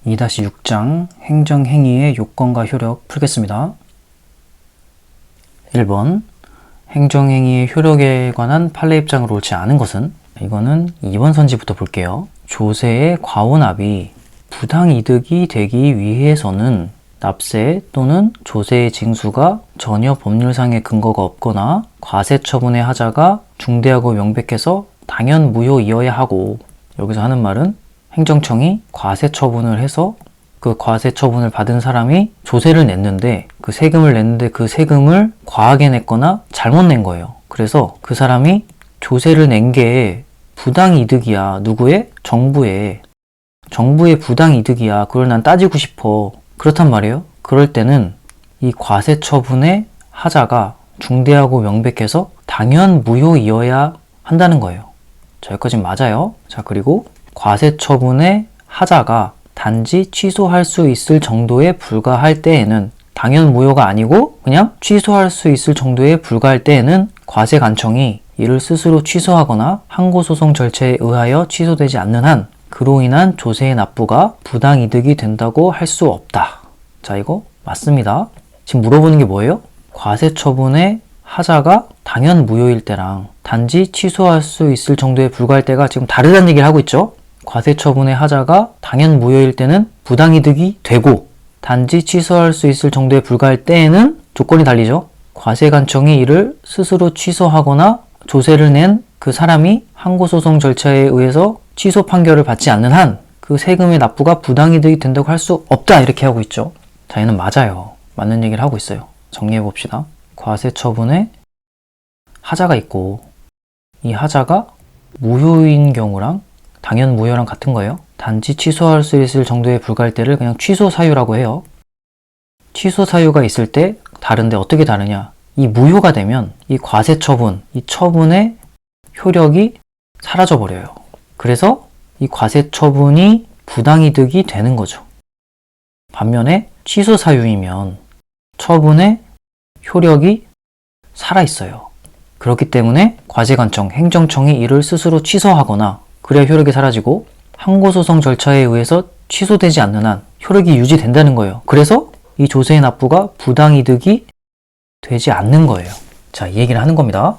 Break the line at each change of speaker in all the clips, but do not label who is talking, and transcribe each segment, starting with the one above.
2-6장 행정행위의 요건과 효력 풀겠습니다. 1번 행정행위의 효력에 관한 판례 입장으로 옳지 않은 것은, 이거는 2번 선지부터 볼게요. 조세의 과오납이 부당이득이 되기 위해서는 납세 또는 조세의 징수가 전혀 법률상의 근거가 없거나 과세처분의 하자가 중대하고 명백해서 당연 무효이어야 하고, 여기서 하는 말은 행정청이 과세처분을 해서 그 과세처분을 받은 사람이 조세를 냈는데, 그 세금을 냈는데 그 세금을 과하게 냈거나 잘못 낸 거예요. 그래서 그 사람이 조세를 낸 게 부당이득이야. 누구의? 정부의 부당이득이야. 그걸 난 따지고 싶어. 그렇단 말이에요. 그럴 때는 이 과세처분의 하자가 중대하고 명백해서 당연 무효이어야 한다는 거예요. 자, 여기까지는 맞아요. 자, 그리고 과세처분의 하자가 단지 취소할 수 있을 정도에 불과할 때에는, 당연 무효가 아니고 그냥 취소할 수 있을 정도에 불과할 때에는 과세관청이 이를 스스로 취소하거나 항고소송 절차에 의하여 취소되지 않는 한 그로 인한 조세의 납부가 부당이득이 된다고 할 수 없다. 자, 이거 맞습니다. 지금 물어보는 게 뭐예요? 과세처분의 하자가 당연 무효일 때랑 단지 취소할 수 있을 정도에 불과할 때가 지금 다르다는 얘기를 하고 있죠. 과세처분의 하자가 당연 무효일 때는 부당이득이 되고, 단지 취소할 수 있을 정도에 불과할 때에는 조건이 달리죠. 과세관청이 이를 스스로 취소하거나 조세를 낸 그 사람이 항고소송 절차에 의해서 취소 판결을 받지 않는 한 그 세금의 납부가 부당이득이 된다고 할 수 없다, 이렇게 하고 있죠. 자, 얘는 맞아요. 맞는 얘기를 하고 있어요. 정리해 봅시다. 과세처분에 하자가 있고, 이 하자가 무효인 경우랑 당연 무효랑 같은 거예요. 단지 취소할 수 있을 정도에 불과할 때를 그냥 취소 사유라고 해요. 취소 사유가 있을 때 다른데 어떻게 다르냐? 이 무효가 되면 이 과세처분, 이 처분의 효력이 사라져 버려요. 그래서 이 과세처분이 부당이득이 되는 거죠. 반면에 취소 사유이면 처분의 효력이 살아있어요. 그렇기 때문에 과세관청, 행정청이 이를 스스로 취소하거나 그래야 효력이 사라지고, 항고소송 절차에 의해서 취소되지 않는 한 효력이 유지된다는 거예요. 그래서 이 조세의 납부가 부당이득이 되지 않는 거예요. 자, 이 얘기를 하는 겁니다.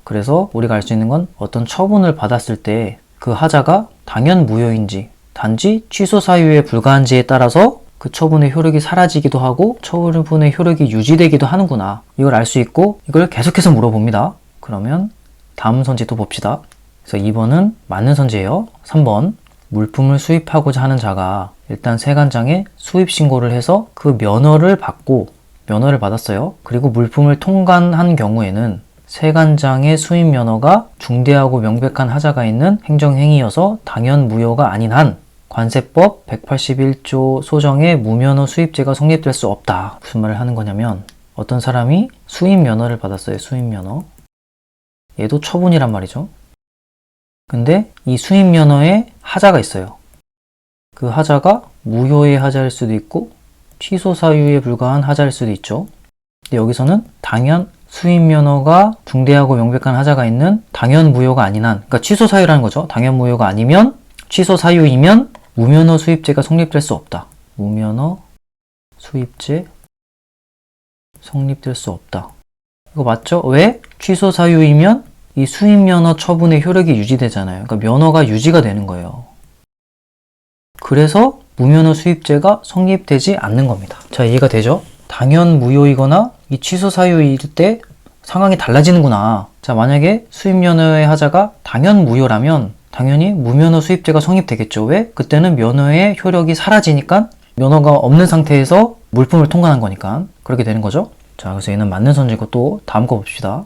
그래서 우리가 알 수 있는 건 어떤 처분을 받았을 때 그 하자가 당연 무효인지 단지 취소 사유에 불과한지에 따라서 그 처분의 효력이 사라지기도 하고 처분의 효력이 유지되기도 하는구나, 이걸 알 수 있고, 이걸 계속해서 물어봅니다. 그러면 다음 선지 또 봅시다. 그래서 2번은 맞는 선지예요. 3번, 물품을 수입하고자 하는 자가 일단 세관장에 수입신고를 해서 그 면허를 받았어요. 그리고 물품을 통관한 경우에는 세관장의 수입 면허가 중대하고 명백한 하자가 있는 행정행위여서 당연 무효가 아닌 한 관세법 181조 소정의 무면허 수입죄가 성립될 수 없다. 무슨 말을 하는 거냐면, 어떤 사람이 수입 면허를 받았어요. 수입 면허. 얘도 처분이란 말이죠. 근데 이 수입 면허에 하자가 있어요. 그 하자가 무효의 하자일 수도 있고 취소 사유에 불과한 하자일 수도 있죠. 근데 여기서는 당연 수입 면허가 중대하고 명백한 하자가 있는 당연 무효가 아닌 한, 그러니까 취소 사유라는 거죠. 당연 무효가 아니면, 취소 사유이면 무면허 수입죄가 성립될 수 없다. 무면허 수입죄 성립될 수 없다. 이거 맞죠? 왜? 취소 사유이면 이 수입 면허 처분의 효력이 유지되잖아요. 그러니까 면허가 유지가 되는 거예요. 그래서 무면허 수입죄가 성립되지 않는 겁니다. 자, 이해가 되죠? 당연 무효이거나 이 취소 사유일 때 상황이 달라지는구나. 자, 만약에 수입 면허의 하자가 당연 무효라면 당연히 무면허 수입죄가 성립되겠죠. 왜? 그때는 면허의 효력이 사라지니까, 면허가 없는 상태에서 물품을 통관한 거니까 그렇게 되는 거죠. 자, 그래서 얘는 맞는 선지고, 또 다음 거 봅시다.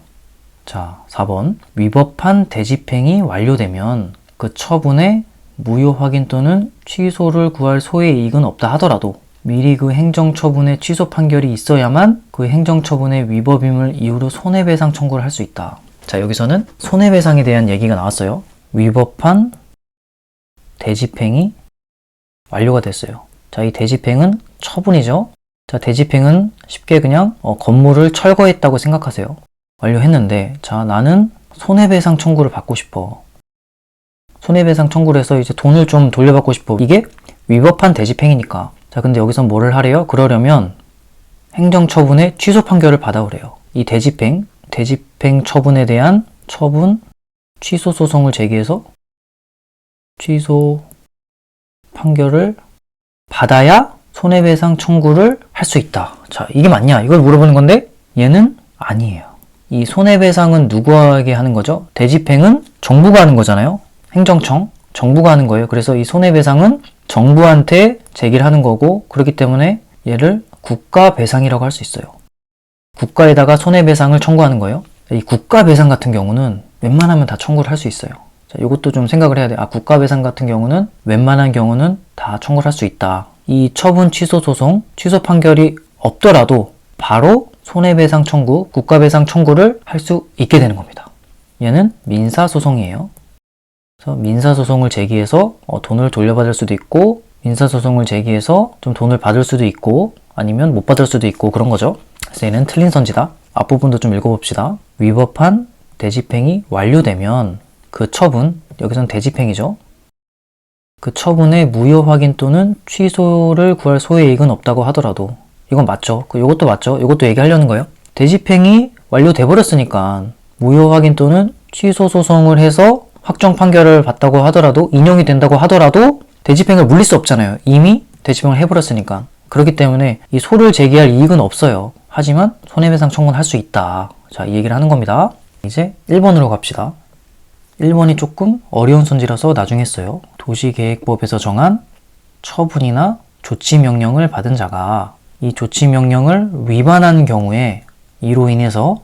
자, 4번, 위법한 대집행이 완료되면 그 처분에 무효 확인 또는 취소를 구할 소의 이익은 없다 하더라도 미리 그 행정처분의 취소 판결이 있어야만 그 행정처분의 위법임을 이유로 손해배상 청구를 할 수 있다. 자, 여기서는 손해배상에 대한 얘기가 나왔어요. 위법한 대집행이 완료가 됐어요. 자, 이 대집행은 처분이죠. 자, 대집행은 쉽게 그냥 건물을 철거했다고 생각하세요. 완료했는데, 자, 나는 손해배상 청구를 받고 싶어. 손해배상 청구를 해서 이제 돈을 좀 돌려받고 싶어. 이게 위법한 대집행이니까. 자, 근데 여기서 뭐를 하래요? 그러려면 행정처분의 취소 판결을 받아오래요. 이 대집행 처분에 대한 처분 취소 소송을 제기해서 취소 판결을 받아야 손해배상 청구를 할 수 있다. 자, 이게 맞냐? 이걸 물어보는 건데 얘는 아니에요. 이 손해배상은 누구에게 하는 거죠? 대집행은 정부가 하는 거잖아요. 행정청, 정부가 하는 거예요. 그래서 이 손해배상은 정부한테 제기를 하는 거고, 그렇기 때문에 얘를 국가배상이라고 할 수 있어요. 국가에다가 손해배상을 청구하는 거예요. 이 국가배상 같은 경우는 웬만하면 다 청구를 할 수 있어요. 자, 이것도 좀 생각을 해야 돼요. 국가배상 같은 경우는 웬만한 경우는 다 청구를 할 수 있다. 이 처분 취소 소송, 취소 판결이 없더라도 바로 손해배상 청구, 국가배상 청구를 할 수 있게 되는 겁니다. 얘는 민사소송이에요. 그래서 민사소송을 제기해서 돈을 돌려받을 수도 있고, 민사소송을 제기해서 좀 돈을 받을 수도 있고, 아니면 못 받을 수도 있고, 그런 거죠. 그래서 얘는 틀린 선지다. 앞부분도 좀 읽어봅시다. 위법한 대집행이 완료되면 그 처분, 여기서는 대집행이죠. 그 처분의 무효 확인 또는 취소를 구할 소의 이익은 없다고 하더라도, 이건 맞죠. 이것도 맞죠. 이것도 얘기하려는 거예요. 대집행이 완료돼 버렸으니까 무효 확인 또는 취소 소송을 해서 확정 판결을 받다고 하더라도, 인용이 된다고 하더라도 대집행을 물릴 수 없잖아요. 이미 대집행을 해버렸으니까. 그렇기 때문에 이 소를 제기할 이익은 없어요. 하지만 손해배상 청구는 할 수 있다. 자, 이 얘기를 하는 겁니다. 이제 1번으로 갑시다. 1번이 조금 어려운 선지라서 나중에 했어요. 도시계획법에서 정한 처분이나 조치명령을 받은 자가 이 조치명령을 위반한 경우에 이로 인해서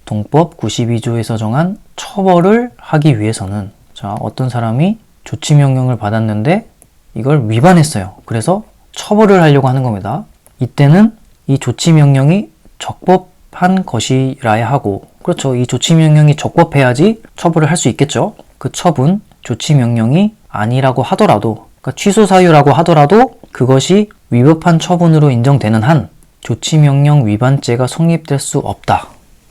동법 92조에서 정한 처벌을 하기 위해서는, 자, 어떤 사람이 조치명령을 받았는데 이걸 위반했어요. 그래서 처벌을 하려고 하는 겁니다. 이때는 이 조치명령이 적법한 것이라야 하고, 그렇죠. 이 조치명령이 적법해야지 처벌을 할 수 있겠죠. 그 처분, 조치명령이 아니라고 하더라도, 그러니까 취소사유라고 하더라도 그것이 위법한 처분으로 인정되는 한 조치명령 위반죄가 성립될 수 없다.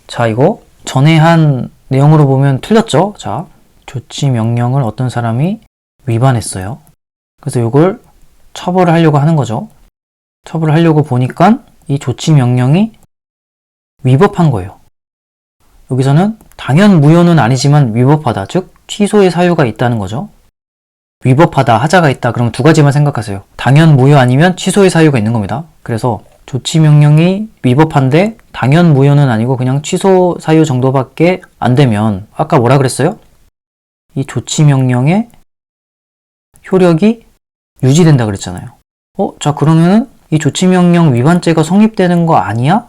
자, 이거 전에 한 내용으로 보면 틀렸죠? 자, 조치명령을 어떤 사람이 위반했어요. 그래서 이걸 처벌을 하려고 하는 거죠. 처벌을 하려고 보니까 이 조치명령이 위법한 거예요. 여기서는 당연 무효는 아니지만 위법하다, 즉 취소의 사유가 있다는 거죠. 위법하다, 하자가 있다, 그러면 두 가지만 생각하세요. 당연 무효 아니면 취소의 사유가 있는 겁니다. 그래서 조치명령이 위법한데 당연 무효는 아니고 그냥 취소 사유 정도밖에 안 되면, 아까 뭐라 그랬어요? 이 조치명령의 효력이 유지된다 그랬잖아요. 자, 그러면은 이 조치명령 위반죄가 성립되는 거 아니야?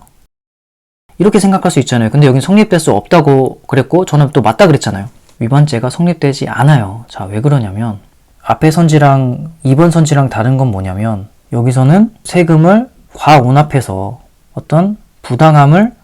이렇게 생각할 수 있잖아요. 근데 여긴 성립될 수 없다고 그랬고, 저는 또 맞다 그랬잖아요. 위반죄가 성립되지 않아요. 자, 왜 그러냐면 앞에 선지랑 2번 선지랑 다른 건 뭐냐면, 여기서는 세금을 과온합해서 어떤 부당함을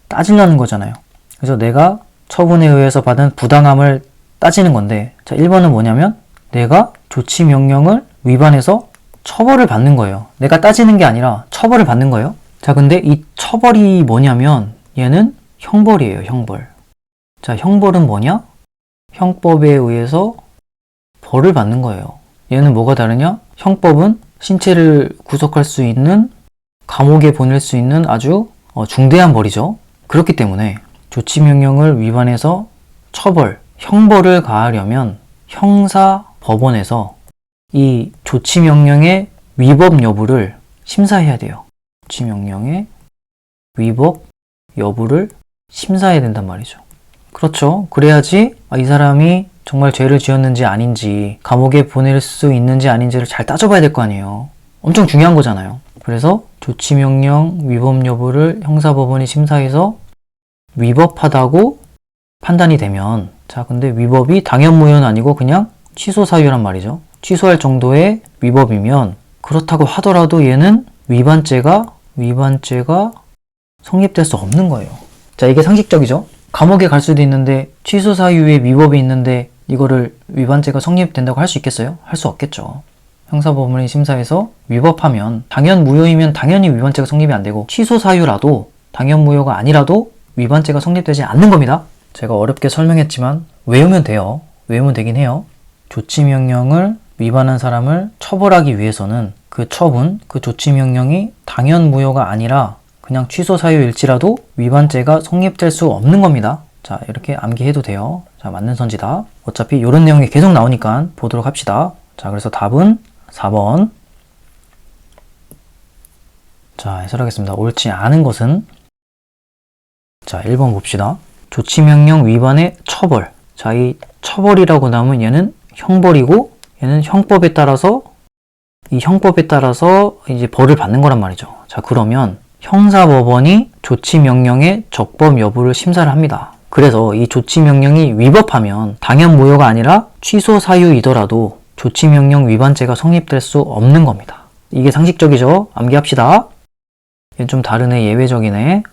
따지려는 거잖아요. 그래서 내가 처분에 의해서 받은 부당함을 따지는 건데, 자, 1번은 뭐냐면 내가 조치명령을 위반해서 처벌을 받는 거예요. 내가 따지는 게 아니라 처벌을 받는 거예요. 자, 근데 이 처벌이 뭐냐면 얘는 형벌이에요, 형벌. 자, 형벌은 뭐냐? 형법에 의해서 벌을 받는 거예요. 얘는 뭐가 다르냐? 형법은 신체를 구속할 수 있는, 감옥에 보낼 수 있는 아주 중대한 벌이죠. 그렇기 때문에 조치명령을 위반해서 처벌, 형벌을 가하려면 형사법원에서 이 조치명령의 위법 여부를 심사해야 돼요. 조치명령의 위법 여부를 심사해야 된단 말이죠. 그렇죠. 그래야지 이 사람이 정말 죄를 지었는지 아닌지, 감옥에 보낼 수 있는지 아닌지를 잘 따져봐야 될 거 아니에요. 엄청 중요한 거잖아요. 그래서 조치명령 위법 여부를 형사법원이 심사해서 위법하다고 판단이 되면, 자, 근데 위법이 당연 무효는 아니고 그냥 취소 사유란 말이죠. 취소할 정도의 위법이면, 그렇다고 하더라도 얘는 위반죄가 성립될 수 없는 거예요. 자, 이게 상식적이죠? 감옥에 갈 수도 있는데 취소 사유에 위법이 있는데 이거를 위반죄가 성립된다고 할 수 있겠어요? 할 수 없겠죠. 형사법원이 심사해서 위법하면, 당연 무효이면 당연히 위반죄가 성립이 안 되고, 취소 사유라도 당연 무효가 아니라도 위반죄가 성립되지 않는 겁니다. 제가 어렵게 설명했지만 외우면 돼요. 외우면 되긴 해요. 조치명령을 위반한 사람을 처벌하기 위해서는 그 처분, 그 조치 명령이 당연 무효가 아니라 그냥 취소 사유일지라도 위반죄가 성립될 수 없는 겁니다. 자, 이렇게 암기해도 돼요. 자, 맞는 선지다. 어차피 이런 내용이 계속 나오니까 보도록 합시다. 자, 그래서 답은 4번. 자, 해설하겠습니다. 옳지 않은 것은 자, 1번 봅시다. 조치명령 위반의 처벌. 자, 이 처벌이라고 나오면 얘는 형벌이고 얘는 형법에 따라서 이 형법에 따라서 이제 벌을 받는 거란 말이죠. 자, 그러면 형사법원이 조치명령의 적법 여부를 심사를 합니다. 그래서 이 조치명령이 위법하면 당연 무효가 아니라 취소 사유이더라도 조치명령 위반죄가 성립될 수 없는 겁니다. 이게 상식적이죠? 암기합시다. 얘는 좀 다르네. 예외적이네.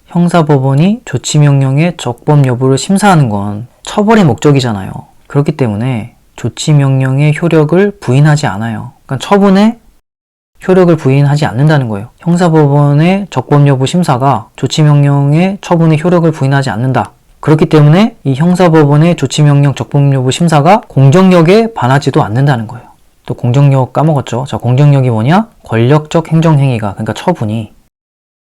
형사법원이 조치명령의 적법 여부를 심사하는 건 처벌의 목적이잖아요. 그렇기 때문에 조치명령의 효력을 부인하지 않아요. 그러니까 처분에 효력을 부인하지 않는다는 거예요. 형사법원의 적법 여부 심사가 조치명령의 처분의 효력을 부인하지 않는다. 그렇기 때문에 이 형사법원의 조치명령 적법 여부 심사가 공정력에 반하지도 않는다는 거예요. 또 공정력 까먹었죠? 자, 공정력이 뭐냐? 권력적 행정행위가, 그러니까 처분이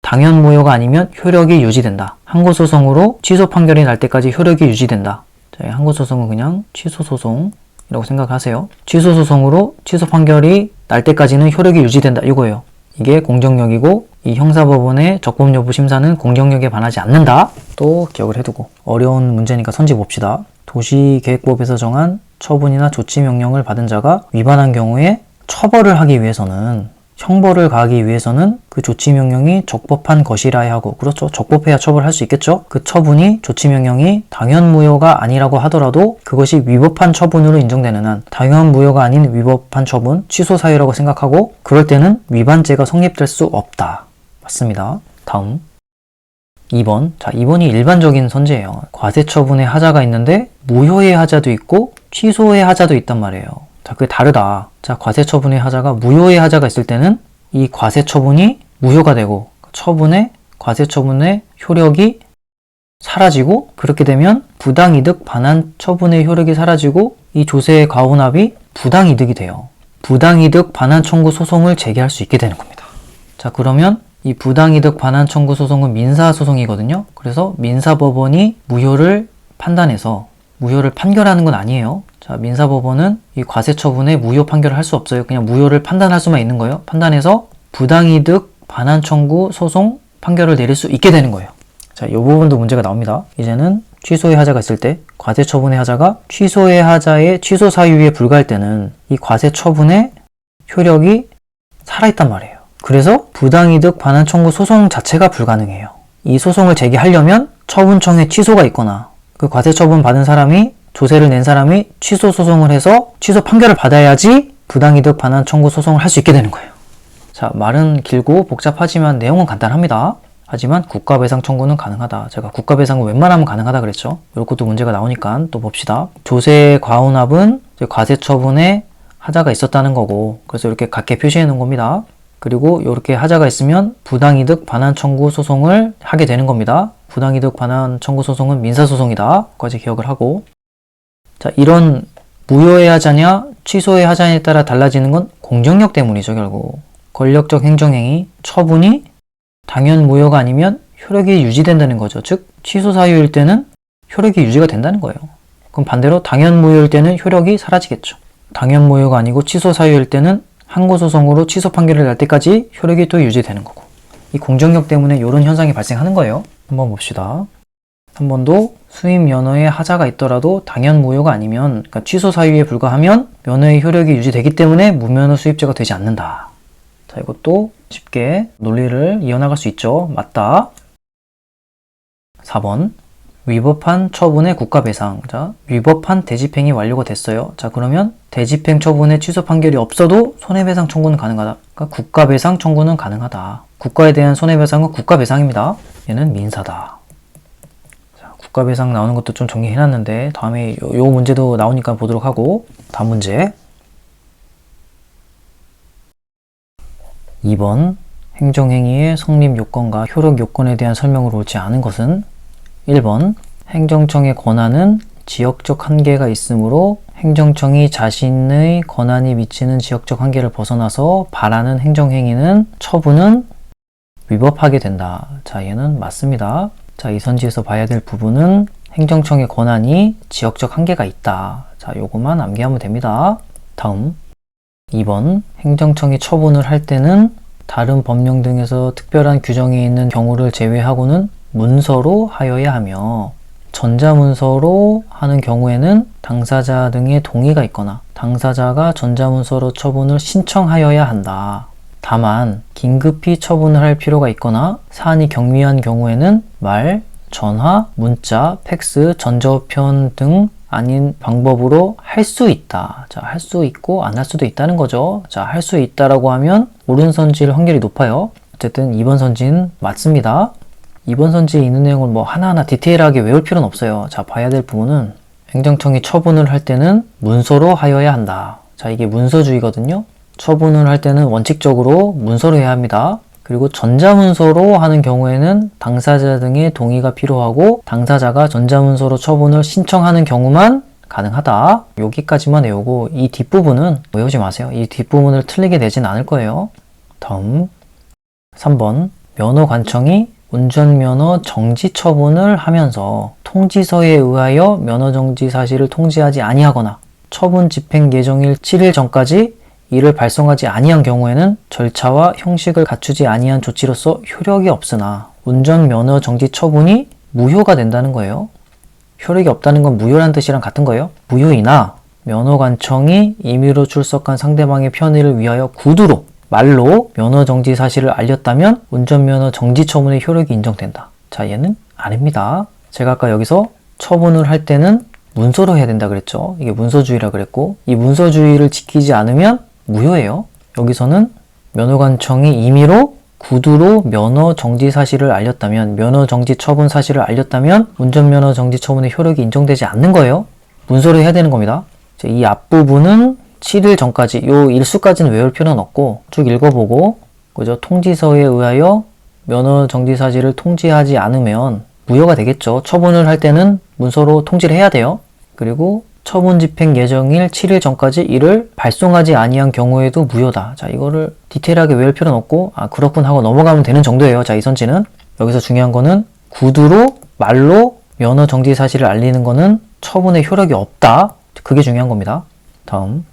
당연 무효가 아니면 효력이 유지된다. 항고소송으로 취소 판결이 날 때까지 효력이 유지된다. 자, 항고소송은 그냥 취소소송이라고 생각하세요. 취소소송으로 취소 판결이 날 때까지는 효력이 유지된다. 이거예요. 이게 공정력이고 이 형사법원의 적법 여부 심사는 공정력에 반하지 않는다. 또 기억을 해두고 어려운 문제니까 선지 봅시다. 도시계획법에서 정한 처분이나 조치명령을 받은 자가 위반한 경우에 처벌을 하기 위해서는 형벌을 가하기 위해서는 그 조치명령이 적법한 것이라야 하고, 그렇죠. 적법해야 처벌할 수 있겠죠. 그 처분이 조치명령이 당연무효가 아니라고 하더라도 그것이 위법한 처분으로 인정되는 한 당연무효가 아닌 위법한 처분, 취소 사유라고 생각하고 그럴 때는 위반죄가 성립될 수 없다. 맞습니다. 다음 2번. 자, 2번이 일반적인 선지예요. 과세처분의 하자가 있는데 무효의 하자도 있고 취소의 하자도 있단 말이에요. 자, 그게 다르다. 자, 과세처분의 하자가 무효의 하자가 있을 때는 이 과세처분이 무효가 되고 과세처분의 효력이 사라지고, 그렇게 되면 부당이득 반환 처분의 효력이 사라지고 이 조세의 과혼합이 부당이득이 돼요. 부당이득 반환 청구 소송을 제기할 수 있게 되는 겁니다. 자, 그러면 이 부당이득 반환 청구 소송은 민사소송이거든요. 그래서 민사법원이 무효를 판단해서 무효를 판결하는 건 아니에요. 자, 민사법원은 이 과세처분에 무효 판결을 할 수 없어요. 그냥 무효를 판단할 수만 있는 거예요. 판단해서 부당이득 반환 청구 소송 판결을 내릴 수 있게 되는 거예요. 자, 이 부분도 문제가 나옵니다. 이제는 취소의 하자가 있을 때, 과세처분의 하자가 취소의 하자의 취소 사유에 불과할 때는 이 과세처분의 효력이 살아있단 말이에요. 그래서 부당이득 반환 청구 소송 자체가 불가능해요. 이 소송을 제기하려면 처분청에 취소가 있거나 그 과세처분 받은 사람이, 조세를 낸 사람이 취소 소송을 해서 취소 판결을 받아야지 부당이득 반환 청구 소송을 할 수 있게 되는 거예요. 자, 말은 길고 복잡하지만 내용은 간단합니다. 하지만 국가배상 청구는 가능하다. 제가 국가배상은 웬만하면 가능하다 그랬죠. 이것도 문제가 나오니까 또 봅시다. 조세 과혼합은 과세처분에 하자가 있었다는 거고, 그래서 이렇게 각게 표시해 놓은 겁니다. 그리고 이렇게 하자가 있으면 부당이득 반환 청구 소송을 하게 되는 겁니다. 부당이득 반환 청구 소송은 민사소송이다. 까지 기억을 하고, 자, 이런 무효의 하자냐 취소의 하자냐에 따라 달라지는 건 공정력 때문이죠. 결국 권력적 행정행위, 처분이 당연 무효가 아니면 효력이 유지된다는 거죠. 즉 취소 사유일 때는 효력이 유지가 된다는 거예요. 그럼 반대로 당연 무효일 때는 효력이 사라지겠죠. 당연 무효가 아니고 취소 사유일 때는 항고소송으로 취소 판결을 날 때까지 효력이 또 유지되는 거고, 이 공정력 때문에 이런 현상이 발생하는 거예요. 한번 봅시다. 한 번도 수입 면허에 하자가 있더라도 당연 무효가 아니면, 그러니까 취소 사유에 불과하면 면허의 효력이 유지되기 때문에 무면허 수입죄가 되지 않는다. 자, 이것도 쉽게 논리를 이어나갈 수 있죠. 맞다. 4번. 위법한 처분의 국가배상. 자, 위법한 대집행이 완료가 됐어요. 자, 그러면 대집행 처분의 취소 판결이 없어도 손해배상 청구는 가능하다. 그러니까 국가배상 청구는 가능하다. 국가에 대한 손해배상은 국가배상입니다. 얘는 민사다. 자, 국가배상 나오는 것도 좀 정리해놨는데 다음에 요 문제도 나오니까 보도록 하고, 다음 문제 2번. 행정행위의 성립 요건과 효력 요건에 대한 설명으로 옳지 않은 것은 1번. 행정청의 권한은 지역적 한계가 있으므로 행정청이 자신의 권한이 미치는 지역적 한계를 벗어나서 바라는 행정행위는 처분은 위법하게 된다. 자, 얘는 맞습니다. 자, 이 선지에서 봐야 될 부분은 행정청의 권한이 지역적 한계가 있다. 자, 요것만 암기하면 됩니다. 다음 2번 행정청이 처분을 할 때는 다른 법령 등에서 특별한 규정이 있는 경우를 제외하고는 문서로 하여야 하며 전자문서로 하는 경우에는 당사자 등의 동의가 있거나 당사자가 전자문서로 처분을 신청하여야 한다. 다만 긴급히 처분을 할 필요가 있거나 사안이 경미한 경우에는 말, 전화, 문자, 팩스, 전자우편 등 아닌 방법으로 할 수 있다. 자, 할 수 있고 안 할 수도 있다는 거죠. 자, 할 수 있다라고 하면 옳은 선지일 확률이 높아요. 어쨌든 2번 선지는 맞습니다. 2번 선지에 있는 내용을 뭐 하나하나 디테일하게 외울 필요는 없어요. 자, 봐야 될 부분은 행정청이 처분을 할 때는 문서로 하여야 한다. 자, 이게 문서주의거든요. 처분을 할 때는 원칙적으로 문서로 해야 합니다. 그리고 전자문서로 하는 경우에는 당사자 등의 동의가 필요하고 당사자가 전자문서로 처분을 신청하는 경우만 가능하다. 여기까지만 외우고 이 뒷부분은 외우지 마세요. 이 뒷부분을 틀리게 내진 않을 거예요. 다음 3번 면허관청이 운전면허 정지 처분을 하면서 통지서에 의하여 면허정지 사실을 통지하지 아니하거나 처분 집행 예정일 7일 전까지 이를 발송하지 아니한 경우에는 절차와 형식을 갖추지 아니한 조치로서 효력이 없으나 운전면허 정지 처분이 무효가 된다는 거예요. 효력이 없다는 건 무효라는 뜻이랑 같은 거예요. 무효이나 면허관청이 임의로 출석한 상대방의 편의를 위하여 구두로 말로 면허 정지 사실을 알렸다면 운전면허 정지 처분의 효력이 인정된다. 자, 얘는 아닙니다. 제가 아까 여기서 처분을 할 때는 문서로 해야 된다 그랬죠. 이게 문서주의라 그랬고 이 문서주의를 지키지 않으면 무효예요. 여기서는 면허관청이 임의로 구두로 면허 정지 사실을 알렸다면 면허 정지 처분 사실을 알렸다면 운전면허 정지 처분의 효력이 인정되지 않는 거예요. 문서로 해야 되는 겁니다. 이 앞부분은 7일 전까지 요 일수까지는 외울 필요는 없고 쭉 읽어보고 그죠? 통지서에 의하여 면허 정지 사실을 통지하지 않으면 무효가 되겠죠. 처분을 할 때는 문서로 통지를 해야 돼요. 그리고 처분 집행 예정일 7일 전까지 이를 발송하지 아니한 경우에도 무효다. 자, 이거를 디테일하게 외울 필요는 없고 그렇군 하고 넘어가면 되는 정도예요. 자, 이 선지는 여기서 중요한 거는 구두로 말로 면허 정지 사실을 알리는 거는 처분에 효력이 없다. 그게 중요한 겁니다. 다음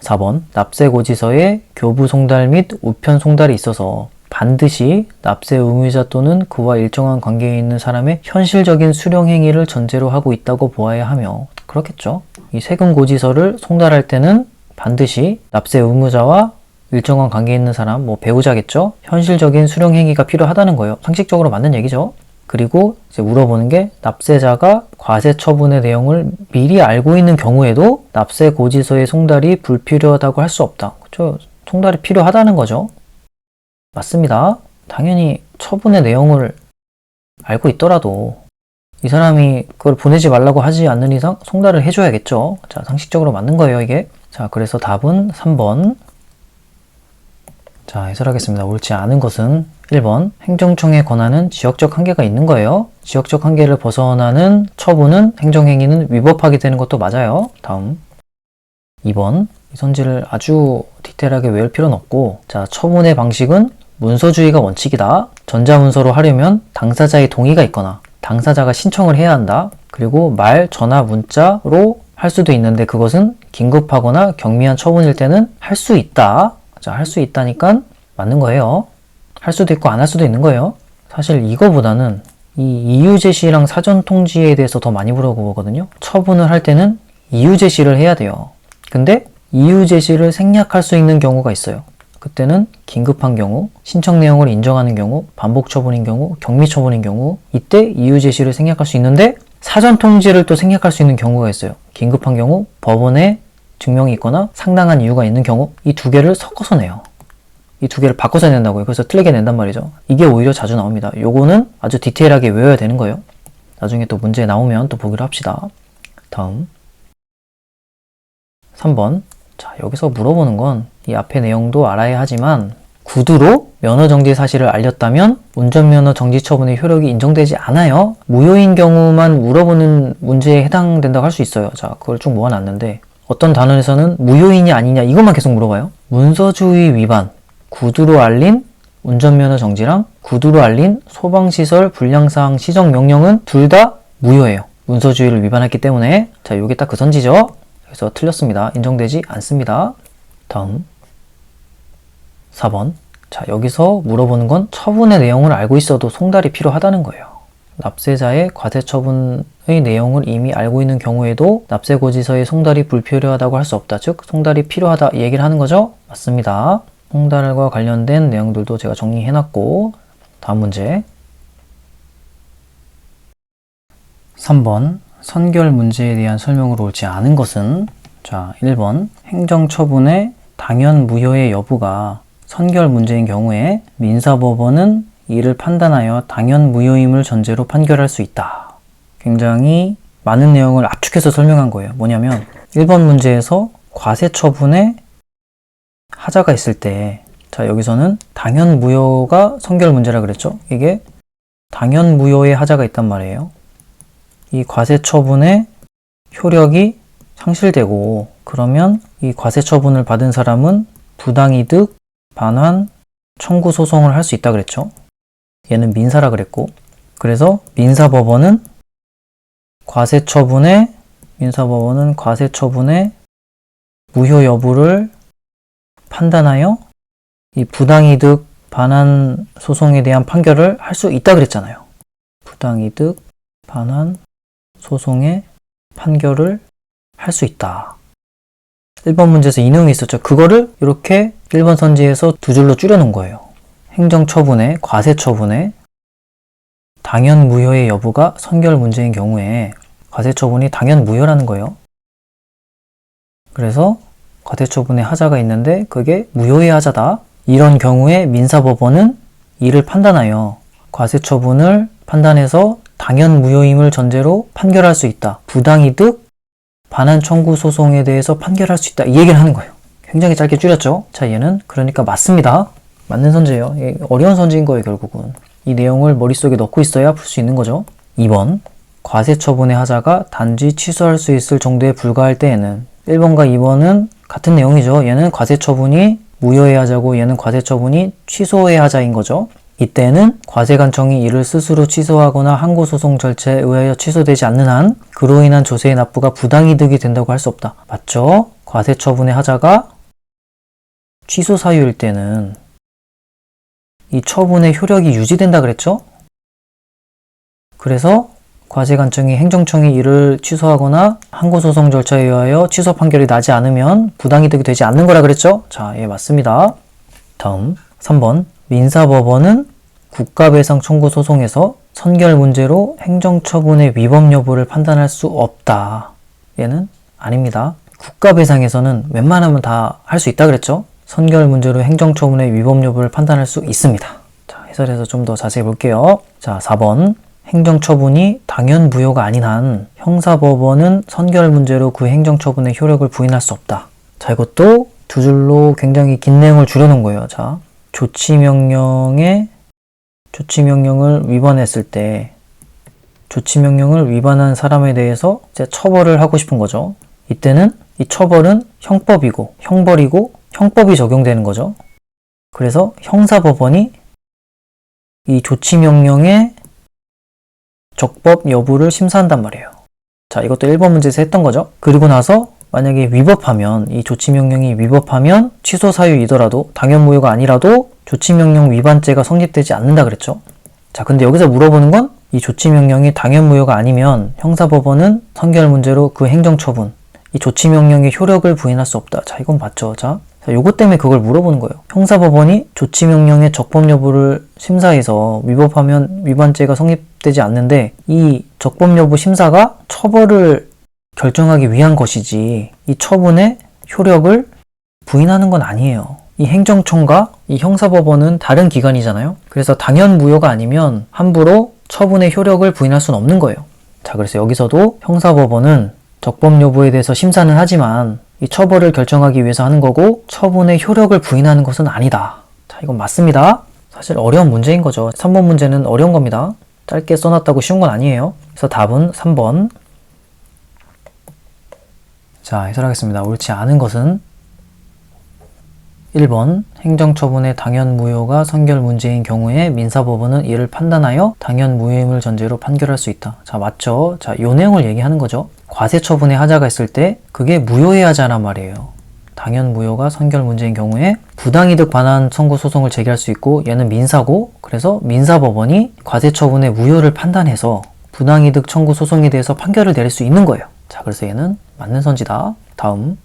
4번 납세고지서에 교부 송달 및 우편 송달이 있어서 반드시 납세 의무자 또는 그와 일정한 관계에 있는 사람의 현실적인 수령 행위를 전제로 하고 있다고 보아야 하며 그렇겠죠. 이 세금 고지서를 송달할 때는 반드시 납세 의무자와 일정한 관계에 있는 사람, 뭐 배우자겠죠. 현실적인 수령 행위가 필요하다는 거예요. 상식적으로 맞는 얘기죠. 그리고 이제 물어보는 게 납세자가 과세 처분의 내용을 미리 알고 있는 경우에도 납세 고지서의 송달이 불필요하다고 할 수 없다. 그렇죠? 송달이 필요하다는 거죠. 맞습니다. 당연히 처분의 내용을 알고 있더라도 이 사람이 그걸 보내지 말라고 하지 않는 이상 송달을 해줘야겠죠. 자, 상식적으로 맞는 거예요, 이게. 자, 그래서 답은 3번. 자, 해설하겠습니다. 옳지 않은 것은 1번. 행정청의 권한은 지역적 한계가 있는 거예요. 지역적 한계를 벗어나는 처분은 행정행위는 위법하게 되는 것도 맞아요. 다음. 2번. 이 선지를 아주 디테일하게 외울 필요는 없고, 자, 처분의 방식은 문서주의가 원칙이다. 전자문서로 하려면 당사자의 동의가 있거나 당사자가 신청을 해야 한다. 그리고 말, 전화, 문자로 할 수도 있는데 그것은 긴급하거나 경미한 처분일 때는 할 수 있다. 자, 할 수 있다니까 맞는 거예요. 할 수도 있고 안 할 수도 있는 거예요. 사실 이거보다는 이 이유 제시랑 사전 통지에 대해서 더 많이 물어보거든요. 처분을 할 때는 이유 제시를 해야 돼요. 근데 이유 제시를 생략할 수 있는 경우가 있어요. 그때는 긴급한 경우, 신청 내용을 인정하는 경우, 반복 처분인 경우, 경미 처분인 경우 이때 이유 제시를 생략할 수 있는데 사전 통지를 또 생략할 수 있는 경우가 있어요. 긴급한 경우, 법원에 증명이 있거나 상당한 이유가 있는 경우 이 두 개를 섞어서 내요. 이 두 개를 바꿔서 낸다고요. 그래서 틀리게 낸단 말이죠. 이게 오히려 자주 나옵니다. 요거는 아주 디테일하게 외워야 되는 거예요. 나중에 또 문제 나오면 또 보기로 합시다. 다음 3번. 자, 여기서 물어보는 건 이 앞의 내용도 알아야 하지만 구두로 면허 정지 사실을 알렸다면 운전면허 정지 처분의 효력이 인정되지 않아요. 무효인 경우만 물어보는 문제에 해당된다고 할 수 있어요. 자, 그걸 쭉 모아놨는데 어떤 단원에서는 무효인이 아니냐 이것만 계속 물어봐요. 문서주의 위반, 구두로 알린 운전면허 정지랑 구두로 알린 소방시설 불량사항 시정 명령은 둘 다 무효예요. 문서주의를 위반했기 때문에. 자, 요게 딱 그 선지죠. 그래서 틀렸습니다. 인정되지 않습니다. 다음 4번. 자, 여기서 물어보는 건 처분의 내용을 알고 있어도 송달이 필요하다는 거예요. 납세자의 과세처분의 내용을 이미 알고 있는 경우에도 납세고지서의 송달이 불필요하다고 할 수 없다. 즉 송달이 필요하다 이 얘기를 하는 거죠? 맞습니다. 송달과 관련된 내용들도 제가 정리해놨고 다음 문제 3번 선결 문제에 대한 설명으로 옳지 않은 것은 자 1번 행정처분의 당연 무효의 여부가 선결 문제인 경우에 민사법원은 이를 판단하여 당연 무효임을 전제로 판결할 수 있다. 굉장히 많은 내용을 압축해서 설명한 거예요. 뭐냐면 1번 문제에서 과세처분에 하자가 있을 때 자 여기서는 당연 무효가 선결 문제라 그랬죠. 이게 당연 무효의 하자가 있단 말이에요. 이 과세처분의 효력이 상실되고 그러면 이 과세처분을 받은 사람은 부당이득, 반환, 청구 소송을 할 수 있다 그랬죠. 얘는 민사라 그랬고 그래서 민사법원은 과세처분의 무효 여부를 판단하여 이 부당이득, 반환 소송에 대한 판결을 할 수 있다 그랬잖아요. 부당이득, 반환 소송의 판결을 할 수 있다. 1번 문제에서 이 내용이 있었죠. 그거를 이렇게 1번 선지에서 두 줄로 줄여놓은 거예요. 행정처분의, 과세처분의 당연 무효의 여부가 선결 문제인 경우에 과세처분이 당연 무효라는 거예요. 그래서 과세처분의 하자가 있는데 그게 무효의 하자다. 이런 경우에 민사법원은 이를 판단하여 과세처분을 판단해서 당연 무효임을 전제로 판결할 수 있다. 부당이득, 반환 청구 소송에 대해서 판결할 수 있다. 이 얘기를 하는 거예요. 굉장히 짧게 줄였죠. 자, 얘는 그러니까 맞습니다. 맞는 선지예요. 어려운 선지인 거예요, 결국은. 이 내용을 머릿속에 넣고 있어야 풀 수 있는 거죠. 2번. 과세처분의 하자가 단지 취소할 수 있을 정도에 불과할 때에는 1번과 2번은 같은 내용이죠. 얘는 과세처분이 무효의 하자고 얘는 과세처분이 취소의 하자인 거죠. 이때는 과세관청이 이를 스스로 취소하거나 항고소송 절차에 의하여 취소되지 않는 한 그로 인한 조세의 납부가 부당이득이 된다고 할 수 없다. 맞죠? 과세처분의 하자가 취소 사유일 때는 이 처분의 효력이 유지된다 그랬죠? 그래서 과세관청이 행정청이 이를 취소하거나 항고소송 절차에 의하여 취소 판결이 나지 않으면 부당이득이 되지 않는 거라 그랬죠? 자, 예, 맞습니다. 다음 3번 민사법원은 국가배상 청구 소송에서 선결 문제로 행정처분의 위법 여부를 판단할 수 없다. 얘는 아닙니다. 국가배상에서는 웬만하면 다 할 수 있다 그랬죠? 선결 문제로 행정처분의 위법 여부를 판단할 수 있습니다. 자, 해설해서 좀 더 자세히 볼게요. 자, 4번 행정처분이 당연 무효가 아닌 한 형사법원은 선결 문제로 그 행정처분의 효력을 부인할 수 없다. 자, 이것도 두 줄로 굉장히 긴 내용을 줄여놓은 거예요. 자, 조치명령을 위반했을 때 조치명령을 위반한 사람에 대해서 이제 처벌을 하고 싶은 거죠. 이때는 이 처벌은 형벌이고 형법이 적용되는 거죠. 그래서 형사법원이 이 조치명령의 적법 여부를 심사한단 말이에요. 자, 이것도 1번 문제에서 했던 거죠. 그리고 나서 만약에 위법하면 이 조치명령이 위법하면 취소 사유이더라도 당연 무효가 아니라도 조치명령 위반죄가 성립되지 않는다 그랬죠. 자, 근데 여기서 물어보는 건 이 조치명령이 당연 무효가 아니면 형사법원은 선결 문제로 그 행정처분 이 조치명령의 효력을 부인할 수 없다. 자, 이건 맞죠. 자, 요것 때문에 그걸 물어보는 거예요. 형사법원이 조치명령의 적법 여부를 심사해서 위법하면 위반죄가 성립되지 않는데 이 적법 여부 심사가 처벌을 결정하기 위한 것이지 이 처분의 효력을 부인하는 건 아니에요. 이 행정청과 이 형사법원은 다른 기관이잖아요. 그래서 당연 무효가 아니면 함부로 처분의 효력을 부인할 수는 없는 거예요. 자, 그래서 여기서도 형사법원은 적법 여부에 대해서 심사는 하지만 이 처벌을 결정하기 위해서 하는 거고 처분의 효력을 부인하는 것은 아니다. 자, 이건 맞습니다. 사실 어려운 문제인 거죠. 3번 문제는 어려운 겁니다. 짧게 써놨다고 쉬운 건 아니에요. 그래서 답은 3번. 자, 해설하겠습니다. 옳지 않은 것은 1번 행정처분의 당연무효가 선결 문제인 경우에 민사법원은 이를 판단하여 당연무효임을 전제로 판결할 수 있다. 자, 맞죠? 자, 요 내용을 얘기하는 거죠. 과세처분의 하자가 있을 때 그게 무효의 하자란 말이에요. 당연무효가 선결 문제인 경우에 부당이득 반환 청구 소송을 제기할 수 있고, 얘는 민사고, 그래서 민사법원이 과세처분의 무효를 판단해서 부당이득 청구 소송에 대해서 판결을 내릴 수 있는 거예요. 자, 그래서 얘는 맞는 선지다. 다음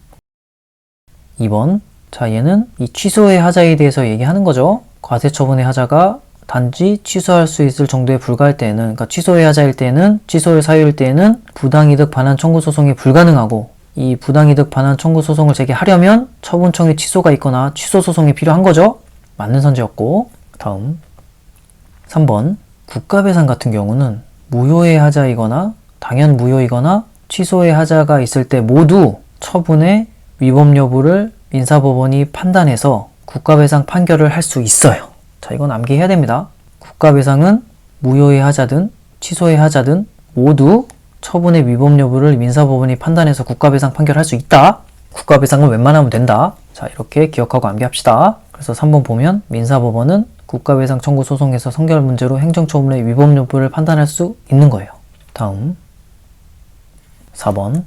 2번. 자, 얘는 이 취소의 하자에 대해서 얘기하는 거죠. 과세처분의 하자가 단지 취소할 수 있을 정도에 불과할 때에는, 그러니까 취소의 하자일 때에는, 취소의 사유일 때에는 부당이득 반환 청구 소송이 불가능하고, 이 부당이득 반환 청구 소송을 제기하려면 처분청의 취소가 있거나 취소 소송이 필요한 거죠. 맞는 선지였고, 다음 3번. 국가배상 같은 경우는 무효의 하자이거나 당연 무효이거나 취소의 하자가 있을 때 모두 처분의 위법 여부를 민사법원이 판단해서 국가배상 판결을 할 수 있어요. 자, 이건 암기해야 됩니다. 국가배상은 무효의 하자든 취소의 하자든 모두 처분의 위법 여부를 민사법원이 판단해서 국가배상 판결할 수 있다. 국가배상은 웬만하면 된다. 자, 이렇게 기억하고 암기합시다. 그래서 3번 보면 민사법원은 국가배상 청구 소송에서 선결 문제로 행정처분의 위법 여부를 판단할 수 있는 거예요. 다음 4번.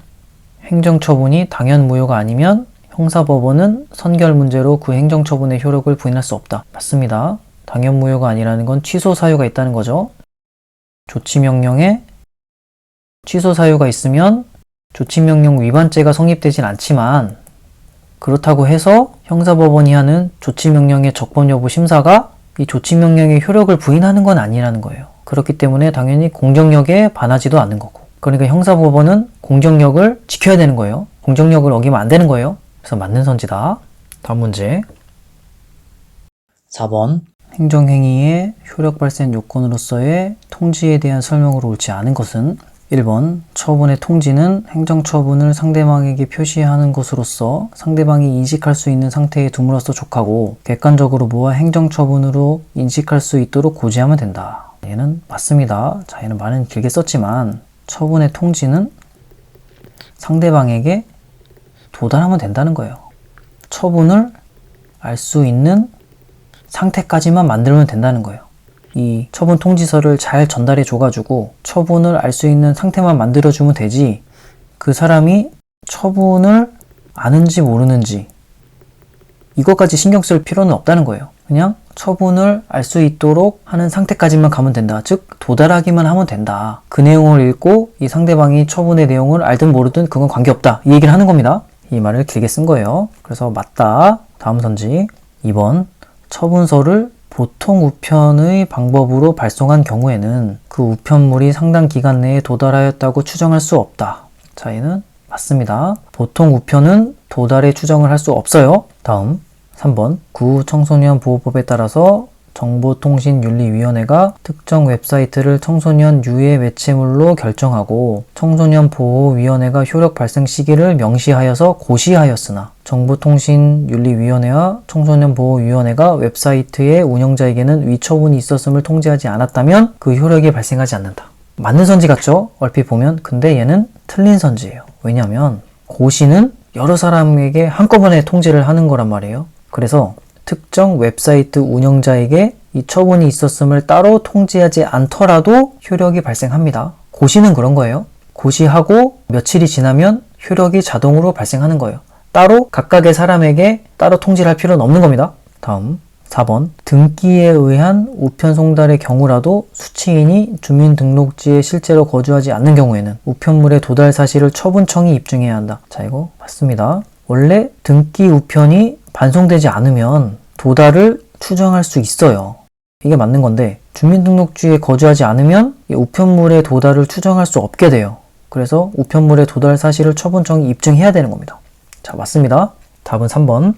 행정처분이 당연무효가 아니면 형사법원은 선결 문제로 그 행정처분의 효력을 부인할 수 없다. 맞습니다. 당연무효가 아니라는 건 취소 사유가 있다는 거죠. 조치명령에 취소 사유가 있으면 조치명령 위반죄가 성립되진 않지만, 그렇다고 해서 형사법원이 하는 조치명령의 적법 여부 심사가 이 조치명령의 효력을 부인하는 건 아니라는 거예요. 그렇기 때문에 당연히 공정력에 반하지도 않는 거고, 그러니까 형사법원은 공정력을 지켜야 되는 거예요. 공정력을 어기면 안 되는 거예요. 그래서 맞는 선지다. 다음 문제 4번. 행정행위의 효력 발생 요건으로서의 통지에 대한 설명으로 옳지 않은 것은 1번. 처분의 통지는 행정처분을 상대방에게 표시하는 것으로서 상대방이 인식할 수 있는 상태에 둠으로써 족하고 객관적으로 모아 행정처분으로 인식할 수 있도록 고지하면 된다. 얘는 맞습니다. 자, 얘는 말은 길게 썼지만 처분의 통지는 상대방에게 도달하면 된다는 거예요. 처분을 알 수 있는 상태까지만 만들면 된다는 거예요. 이 처분 통지서를 잘 전달해 줘가지고 처분을 알 수 있는 상태만 만들어주면 되지, 그 사람이 처분을 아는지 모르는지 이것까지 신경 쓸 필요는 없다는 거예요. 그냥 처분을 알 수 있도록 하는 상태까지만 가면 된다. 즉 도달하기만 하면 된다. 그 내용을 읽고 이 상대방이 처분의 내용을 알든 모르든 그건 관계없다. 이 얘기를 하는 겁니다. 이 말을 길게 쓴 거예요. 그래서 맞다. 다음 선지 2번. 처분서를 보통 우편의 방법으로 발송한 경우에는 그 우편물이 상당 기간 내에 도달하였다고 추정할 수 없다. 자, 얘는 맞습니다. 보통 우편은 도달에 추정을 할 수 없어요. 다음 3번. 구청소년 보호법에 따라서 정보통신윤리위원회가 특정 웹사이트를 청소년 유해 매체물로 결정하고 청소년보호위원회가 효력 발생 시기를 명시하여서 고시하였으나 정보통신윤리위원회와 청소년보호위원회가 웹사이트의 운영자에게는 위처분이 있었음을 통지하지 않았다면 그 효력이 발생하지 않는다. 맞는 선지 같죠? 얼핏 보면. 근데 얘는 틀린 선지예요. 왜냐하면 고시는 여러 사람에게 한꺼번에 통지를 하는 거란 말이에요. 그래서 특정 웹사이트 운영자에게 이 처분이 있었음을 따로 통지하지 않더라도 효력이 발생합니다. 고시는 그런 거예요. 고시하고 며칠이 지나면 효력이 자동으로 발생하는 거예요. 따로 각각의 사람에게 따로 통지를 할 필요는 없는 겁니다. 다음 4번. 등기에 의한 우편 송달의 경우라도 수취인이 주민등록지에 실제로 거주하지 않는 경우에는 우편물의 도달 사실을 처분청이 입증해야 한다. 자, 이거 맞습니다. 원래 등기 우편이 반송되지 않으면 도달을 추정할 수 있어요. 이게 맞는 건데 주민등록지에 거주하지 않으면 이 우편물의 도달을 추정할 수 없게 돼요. 그래서 우편물의 도달 사실을 처분청이 입증해야 되는 겁니다. 자, 맞습니다. 답은 3번.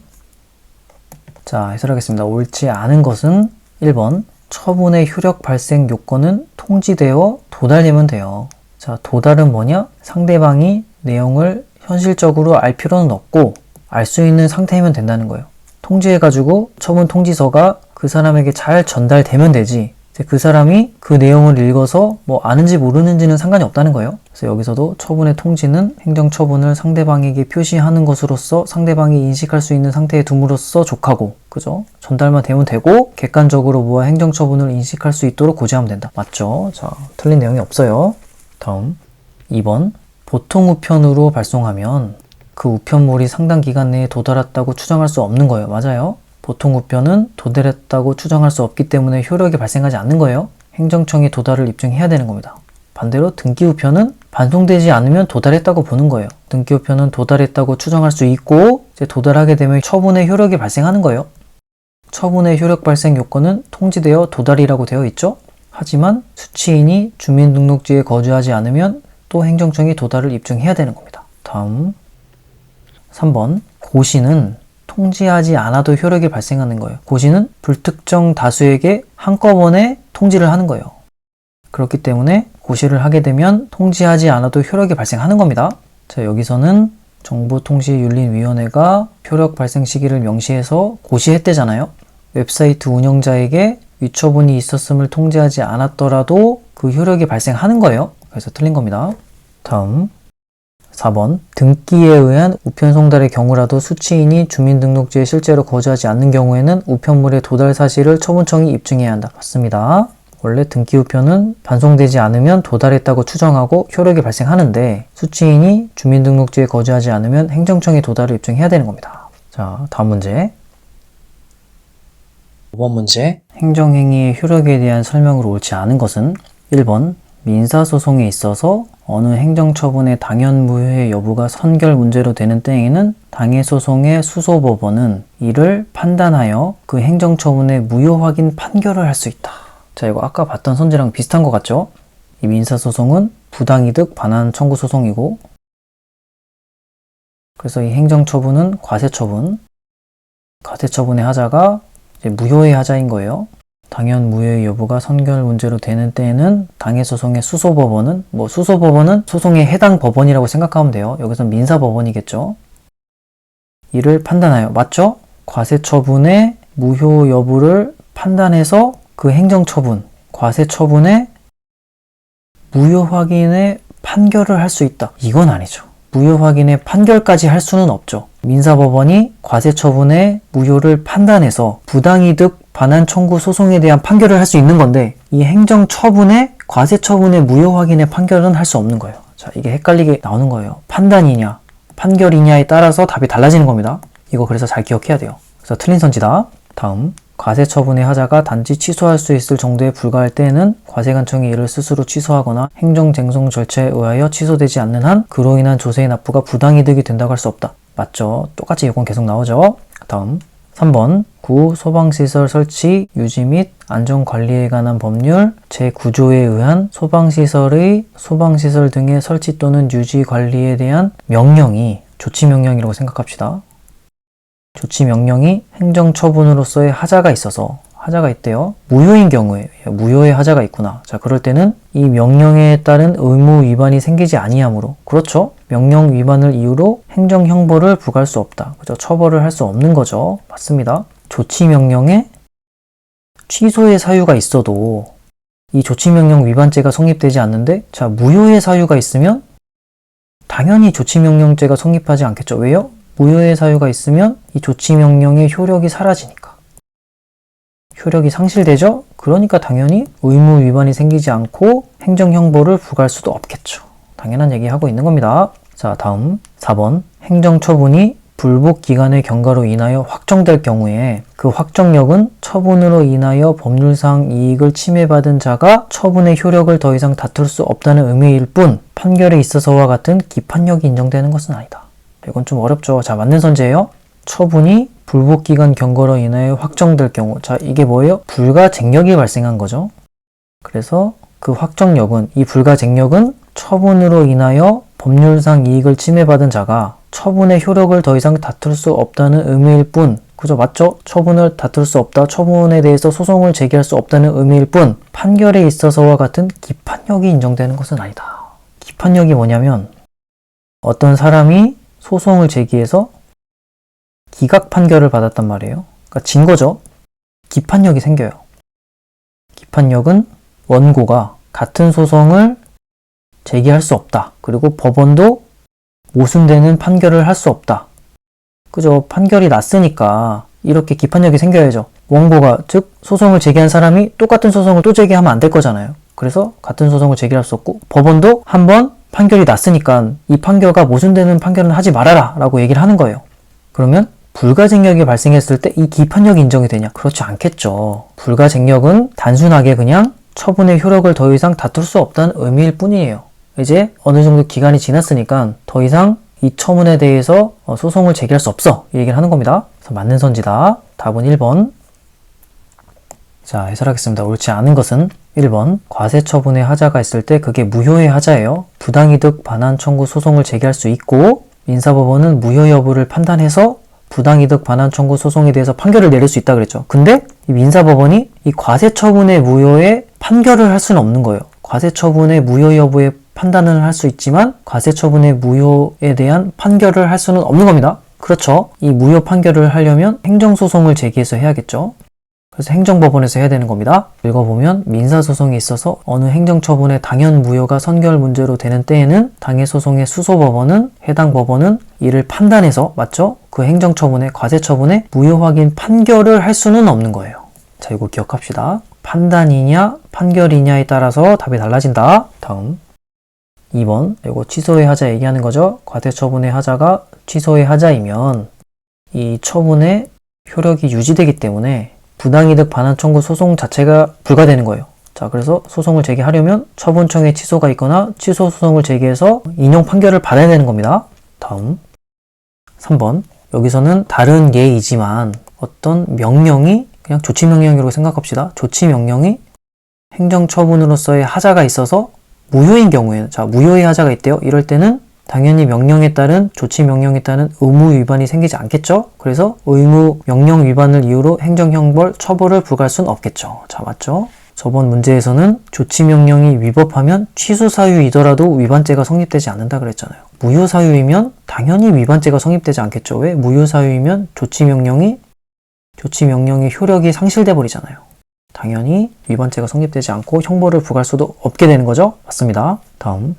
자, 해설하겠습니다. 옳지 않은 것은 1번. 처분의 효력 발생 요건은 통지되어 도달되면 돼요. 자, 도달은 뭐냐? 상대방이 내용을 현실적으로 알 필요는 없고 알 수 있는 상태이면 된다는 거예요. 통지해가지고 처분 통지서가 그 사람에게 잘 전달되면 되지, 그 사람이 그 내용을 읽어서 뭐 아는지 모르는지는 상관이 없다는 거예요. 그래서 여기서도 처분의 통지는 행정처분을 상대방에게 표시하는 것으로서 상대방이 인식할 수 있는 상태에 둠으로써 족하고, 그죠? 전달만 되면 되고 객관적으로 모아 행정처분을 인식할 수 있도록 고지하면 된다. 맞죠? 자, 틀린 내용이 없어요. 다음 2번, 보통 우편으로 발송하면 그 우편물이 상당 기간 내에 도달했다고 추정할 수 없는 거예요. 맞아요. 보통 우편은 도달했다고 추정할 수 없기 때문에 효력이 발생하지 않는 거예요. 행정청이 도달을 입증해야 되는 겁니다. 반대로 등기 우편은 반송되지 않으면 도달했다고 보는 거예요. 등기 우편은 도달했다고 추정할 수 있고 이제 도달하게 되면 처분의 효력이 발생하는 거예요. 처분의 효력 발생 요건은 통지되어 도달이라고 되어 있죠. 하지만 수취인이 주민등록지에 거주하지 않으면 또 행정청이 도달을 입증해야 되는 겁니다. 다음 3번, 고시는 통지하지 않아도 효력이 발생하는 거예요. 고시는 불특정 다수에게 한꺼번에 통지를 하는 거예요. 그렇기 때문에 고시를 하게 되면 통지하지 않아도 효력이 발생하는 겁니다. 자, 여기서는 정보통신윤리위원회가 효력 발생 시기를 명시해서 고시했대잖아요. 웹사이트 운영자에게 위처분이 있었음을 통지하지 않았더라도 그 효력이 발생하는 거예요. 그래서 틀린 겁니다. 다음 4번, 등기에 의한 우편 송달의 경우라도 수취인이 주민등록지에 실제로 거주하지 않는 경우에는 우편물의 도달 사실을 처분청이 입증해야 한다. 맞습니다. 원래 등기 우편은 반송되지 않으면 도달했다고 추정하고 효력이 발생하는데 수취인이 주민등록지에 거주하지 않으면 행정청이 도달을 입증해야 되는 겁니다. 자, 다음 문제 5번 문제, 행정행위의 효력에 대한 설명으로 옳지 않은 것은 1번, 민사소송에 있어서 어느 행정처분의 당연무효의 여부가 선결 문제로 되는 때에는 당해소송의 수소법원은 이를 판단하여 그 행정처분의 무효 확인 판결을 할 수 있다. 자, 이거 아까 봤던 선지랑 비슷한 것 같죠? 이 민사소송은 부당이득 반환 청구 소송이고, 그래서 이 행정처분은 과세처분, 과세처분의 하자가 이제 무효의 하자인 거예요. 당연 무효의 여부가 선결 문제로 되는 때에는 당해소송의 수소법원은, 수소법원은 소송에 해당 법원이라고 생각하면 돼요. 여기서 민사법원이겠죠. 이를 판단하여, 맞죠? 과세처분의 무효 여부를 판단해서 그 행정처분, 과세처분의 무효 확인의 판결을 할 수 있다. 이건 아니죠. 무효 확인의 판결까지 할 수는 없죠. 민사법원이 과세처분의 무효를 판단해서 부당이득 반환 청구 소송에 대한 판결을 할 수 있는 건데 이 행정처분의 과세처분의 무효 확인의 판결은 할 수 없는 거예요. 자, 이게 헷갈리게 나오는 거예요. 판단이냐 판결이냐에 따라서 답이 달라지는 겁니다. 이거 그래서 잘 기억해야 돼요. 그래서 틀린 선지다. 다음, 과세처분의 하자가 단지 취소할 수 있을 정도에 불과할 때에는 과세관청이 이를 스스로 취소하거나 행정쟁송 절차에 의하여 취소되지 않는 한 그로 인한 조세의 납부가 부당이득이 된다고 할 수 없다. 맞죠? 똑같이 이건 계속 나오죠. 다음 3번, 구 소방시설 설치, 유지 및 안전관리에 관한 법률 제9조에 의한 소방시설 등의 설치 또는 유지 관리에 대한 명령이 조치명령이라고 생각합시다. 조치명령이 행정처분으로서의 하자가 있어서 하자가 있대요. 무효인 경우에 무효의 하자가 있구나. 자, 그럴 때는 이 명령에 따른 의무 위반이 생기지 아니하므로, 그렇죠? 명령 위반을 이유로 행정형벌을 부과할 수 없다. 그죠? 처벌을 할 수 없는 거죠. 맞습니다. 조치명령에 취소의 사유가 있어도 이 조치명령 위반죄가 성립되지 않는데, 자, 무효의 사유가 있으면 당연히 조치명령죄가 성립하지 않겠죠. 왜요? 무효의 사유가 있으면 이 조치명령의 효력이 사라지니까. 효력이 상실되죠? 그러니까 당연히 의무 위반이 생기지 않고 행정형벌을 부과할 수도 없겠죠. 당연한 얘기하고 있는 겁니다. 자, 다음 4번, 행정처분이 불복기간의 경과로 인하여 확정될 경우에 그 확정력은 처분으로 인하여 법률상 이익을 침해받은 자가 처분의 효력을 더 이상 다툴 수 없다는 의미일 뿐 판결에 있어서와 같은 기판력이 인정되는 것은 아니다. 이건 좀 어렵죠. 자, 맞는 선지예요. 처분이 불복기간 경과로 인하여 확정될 경우, 자, 이게 뭐예요? 불가쟁력이 발생한 거죠. 그래서 그 확정력은, 이 불가쟁력은 처분으로 인하여 법률상 이익을 침해받은 자가 처분의 효력을 더 이상 다툴 수 없다는 의미일 뿐, 그죠? 맞죠? 처분을 다툴 수 없다, 처분에 대해서 소송을 제기할 수 없다는 의미일 뿐 판결에 있어서와 같은 기판력이 인정되는 것은 아니다. 기판력이 뭐냐면 어떤 사람이 소송을 제기해서 기각 판결을 받았단 말이에요. 그러니까 진 거죠. 기판력이 생겨요. 기판력은 원고가 같은 소송을 제기할 수 없다. 그리고 법원도 모순되는 판결을 할 수 없다. 그죠? 판결이 났으니까 이렇게 기판력이 생겨야죠. 원고가, 즉 소송을 제기한 사람이 똑같은 소송을 또 제기하면 안 될 거잖아요. 그래서 같은 소송을 제기할 수 없고, 법원도 한번 판결이 났으니까 이 판결과 모순되는 판결은 하지 말아라 라고 얘기를 하는 거예요. 그러면 불가증력이 발생했을 때 이 기판력이 인정이 되냐? 그렇지 않겠죠. 불가증력은 단순하게 그냥 처분의 효력을 더 이상 다툴 수 없다는 의미일 뿐이에요. 이제 어느 정도 기간이 지났으니까 더 이상 이 처분에 대해서 소송을 제기할 수 없어, 이 얘기를 하는 겁니다. 그래서 맞는 선지다. 답은 1번. 자, 해설하겠습니다. 옳지 않은 것은 1번, 과세처분의 하자가 있을 때 그게 무효의 하자예요. 부당이득 반환 청구 소송을 제기할 수 있고, 민사법원은 무효 여부를 판단해서 부당이득 반환 청구 소송에 대해서 판결을 내릴 수 있다 그랬죠. 근데 이 민사법원이 이 과세처분의 무효에 판결을 할 수는 없는 거예요. 과세처분의 무효 여부에 판단을 할 수 있지만 과세처분의 무효에 대한 판결을 할 수는 없는 겁니다. 그렇죠. 이 무효 판결을 하려면 행정소송을 제기해서 해야겠죠. 그래서 행정법원에서 해야 되는 겁니다. 읽어보면 민사소송에 있어서 어느 행정처분의 당연 무효가 선결 문제로 되는 때에는 당해소송의 수소법원은, 해당 법원은 이를 판단해서, 맞죠? 그 행정처분의, 과세처분의 무효 확인 판결을 할 수는 없는 거예요. 자, 이거 기억합시다. 판단이냐 판결이냐에 따라서 답이 달라진다. 다음 2번, 이거 취소의 하자 얘기하는 거죠. 과세처분의 하자가 취소의 하자이면 이 처분의 효력이 유지되기 때문에 부당이득 반환 청구 소송 자체가 불가되는 거예요. 자, 그래서 소송을 제기하려면 처분청에 취소가 있거나 취소 소송을 제기해서 인용 판결을 받아야 되는 겁니다. 다음 3번, 여기서는 다른 예이지만 어떤 명령이, 그냥 조치명령이라고 생각합시다. 조치명령이 행정처분으로서의 하자가 있어서 무효인 경우에는, 자, 무효의 하자가 있대요. 이럴 때는 당연히 명령에 따른, 조치명령에 따른 의무 위반이 생기지 않겠죠? 그래서 의무 명령 위반을 이유로 행정형벌 처벌을 부과할 수는 없겠죠. 자, 맞죠? 저번 문제에서는 조치명령이 위법하면 취소 사유이더라도 위반죄가 성립되지 않는다 그랬잖아요. 무효 사유이면 당연히 위반죄가 성립되지 않겠죠. 왜? 무효 사유이면 조치명령의 효력이 상실돼 버리잖아요. 당연히 위반죄가 성립되지 않고 형벌을 부과할 수도 없게 되는 거죠. 맞습니다. 다음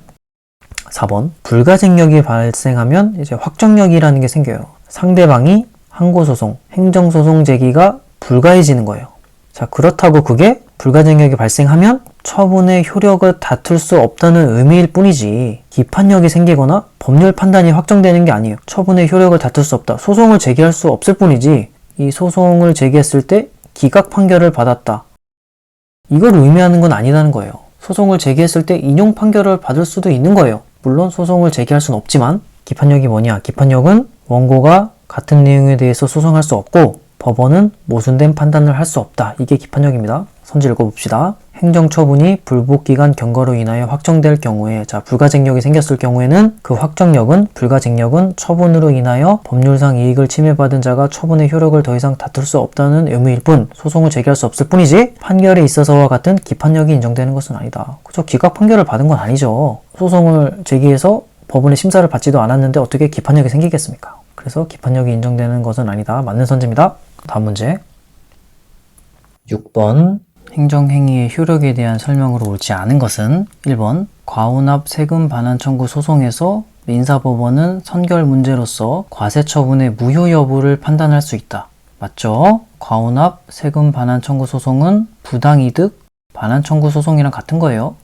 4번, 불가증력이 발생하면 이제 확정력이라는 게 생겨요. 상대방이 항고소송, 행정소송 제기가 불가해지는 거예요. 자, 그렇다고 그게 불가증력이 발생하면 처분의 효력을 다툴 수 없다는 의미일 뿐이지 기판력이 생기거나 법률 판단이 확정되는 게 아니에요. 처분의 효력을 다툴 수 없다. 소송을 제기할 수 없을 뿐이지 이 소송을 제기했을 때 기각 판결을 받았다. 이걸 의미하는 건 아니라는 거예요. 소송을 제기했을 때 인용 판결을 받을 수도 있는 거예요. 물론 소송을 제기할 수는 없지만 기판력이 뭐냐? 기판력은 원고가 같은 내용에 대해서 소송할 수 없고 법원은 모순된 판단을 할 수 없다. 이게 기판력입니다. 선지 읽어봅시다. 행정처분이 불복기간 경과로 인하여 확정될 경우에, 자, 불가증력이 생겼을 경우에는 그 불가증력은 처분으로 인하여 법률상 이익을 침해받은 자가 처분의 효력을 더 이상 다툴 수 없다는 의미일 뿐 소송을 제기할 수 없을 뿐이지 판결에 있어서와 같은 기판력이 인정되는 것은 아니다. 그죠? 기각 판결을 받은 건 아니죠. 소송을 제기해서 법원의 심사를 받지도 않았는데 어떻게 기판력이 생기겠습니까? 그래서 기판력이 인정되는 것은 아니다. 맞는 선지입니다. 다음 문제 6번, 행정행위의 효력에 대한 설명으로 옳지 않은 것은 1번, 과온합 세금 반환 청구 소송에서 민사법원은 선결 문제로서 과세처분의 무효 여부를 판단할 수 있다. 맞죠? 과온합 세금 반환 청구 소송은 부당이득 반환 청구 소송이랑 같은 거예요.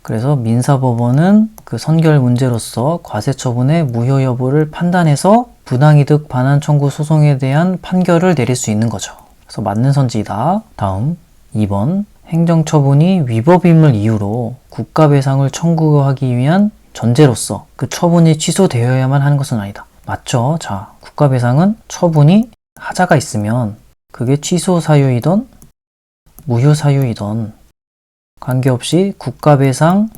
그래서 민사법원은 그 선결 문제로서 과세처분의 무효 여부를 판단해서 부당이득 반환 청구 소송에 대한 판결을 내릴 수 있는 거죠. 그래서 맞는 선지이다. 다음 2번, 행정처분이 위법임을 이유로 국가배상을 청구하기 위한 전제로서 그 처분이 취소되어야만 하는 것은 아니다. 맞죠? 자, 국가배상은 처분이 하자가 있으면 그게 취소 사유이던 무효 사유이던 관계없이 국가배상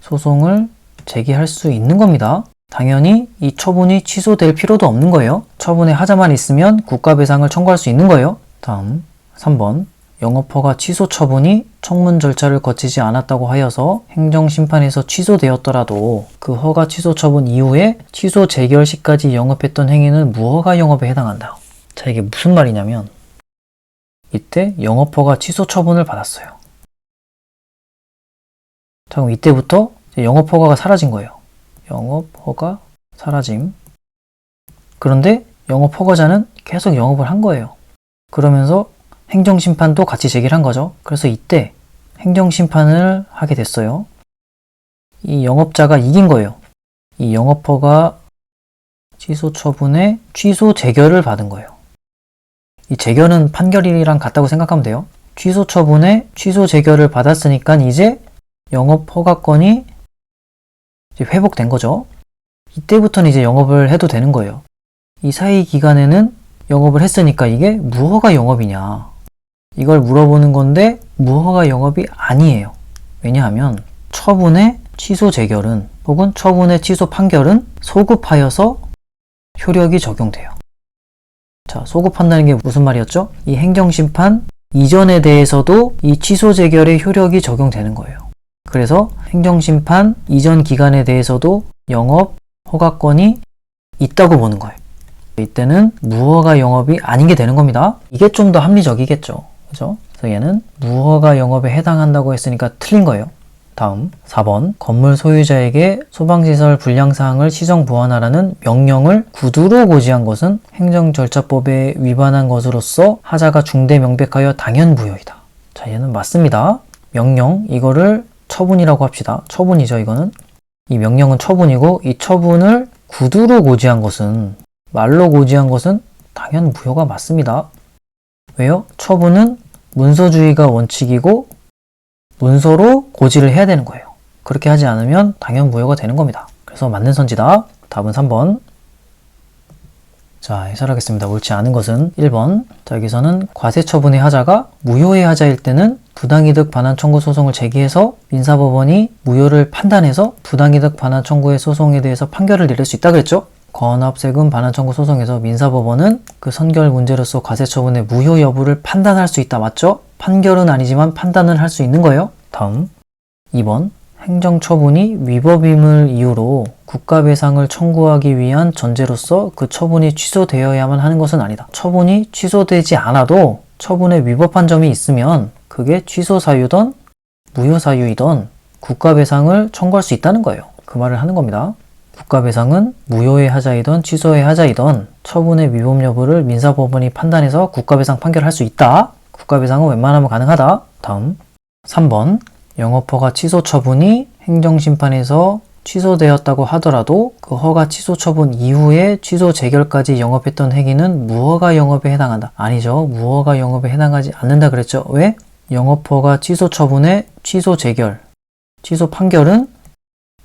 소송을 제기할 수 있는 겁니다. 당연히 이 처분이 취소될 필요도 없는 거예요. 처분의 하자만 있으면 국가배상을 청구할 수 있는 거예요. 다음 3번, 영업허가 취소 처분이 청문 절차를 거치지 않았다고 하여서 행정심판에서 취소되었더라도 그 허가 취소 처분 이후에 취소 재결 시까지 영업했던 행위는 무허가 영업에 해당한다. 자, 자, 이게 무슨 말이냐면 이때 영업허가 취소 처분을 받았어요. 자, 그럼 이때부터 영업허가가 사라진 거예요. 영업허가 사라짐. 그런데 영업허가자는 계속 영업을 한 거예요. 그러면서 행정심판도 같이 제기를 한 거죠. 그래서 이때 행정심판을 하게 됐어요. 이 영업자가 이긴 거예요. 이 영업허가 취소 처분의 취소 재결을 받은 거예요. 이 재결은 판결이랑 같다고 생각하면 돼요. 취소 처분의 취소 재결을 받았으니까 이제 영업허가권이 이제 회복된 거죠. 이때부터는 이제 영업을 해도 되는 거예요. 이 사이 기간에는 영업을 했으니까 이게 무허가 영업이냐, 이걸 물어보는 건데 무허가 영업이 아니에요. 왜냐하면 처분의 취소 재결은 혹은 처분의 취소 판결은 소급하여서 효력이 적용돼요. 자, 소급한다는 게 무슨 말이었죠? 이 행정심판 이전에 대해서도 이 취소 재결의 효력이 적용되는 거예요. 그래서 행정심판 이전 기간에 대해서도 영업 허가권이 있다고 보는 거예요. 이때는 무허가 영업이 아닌 게 되는 겁니다. 이게 좀 더 합리적이겠죠. 그죠? 그래서 얘는 무허가 영업에 해당한다고 했으니까 틀린 거예요. 다음 4번 건물 소유자에게 소방시설 불량사항을 시정 보완하라는 명령을 구두로 고지한 것은 행정절차법에 위반한 것으로서 하자가 중대 명백하여 당연 무효이다. 자, 얘는 맞습니다. 명령, 이거를 처분이라고 합시다. 처분이죠, 이거는. 이 명령은 처분이고 이 처분을 구두로 고지한 것은, 말로 고지한 것은 당연 무효가 맞습니다. 왜요? 처분은 문서주의가 원칙이고 문서로 고지를 해야 되는 거예요. 그렇게 하지 않으면 당연 무효가 되는 겁니다. 그래서 맞는 선지다. 답은 3번. 자, 해설하겠습니다. 옳지 않은 것은 1번. 자, 여기서는 과세처분의 하자가 무효의 하자일 때는 부당이득 반환 청구 소송을 제기해서 민사법원이 무효를 판단해서 부당이득 반환 청구의 소송에 대해서 판결을 내릴 수 있다 그랬죠? 권합세금 반환 청구 소송에서 민사법원은 그 선결 문제로서 과세처분의 무효 여부를 판단할 수 있다. 맞죠? 판결은 아니지만 판단을 할 수 있는 거예요. 다음 2번. 행정처분이 위법임을 이유로 국가배상을 청구하기 위한 전제로서 그 처분이 취소되어야만 하는 것은 아니다. 처분이 취소되지 않아도 처분에 위법한 점이 있으면 그게 취소 사유든 무효 사유이든 국가배상을 청구할 수 있다는 거예요. 그 말을 하는 겁니다. 국가배상은 무효의 하자이든 취소의 하자이든 처분의 위법 여부를 민사법원이 판단해서 국가배상 판결할 수 있다. 국가배상은 웬만하면 가능하다. 다음 3번. 영업허가 취소 처분이 행정심판에서 취소되었다고 하더라도 그 허가 취소 처분 이후에 취소 재결까지 영업했던 행위는 무허가 영업에 해당한다. 아니죠. 무허가 영업에 해당하지 않는다 그랬죠. 왜? 영업허가 취소 처분의 취소 재결, 취소 판결은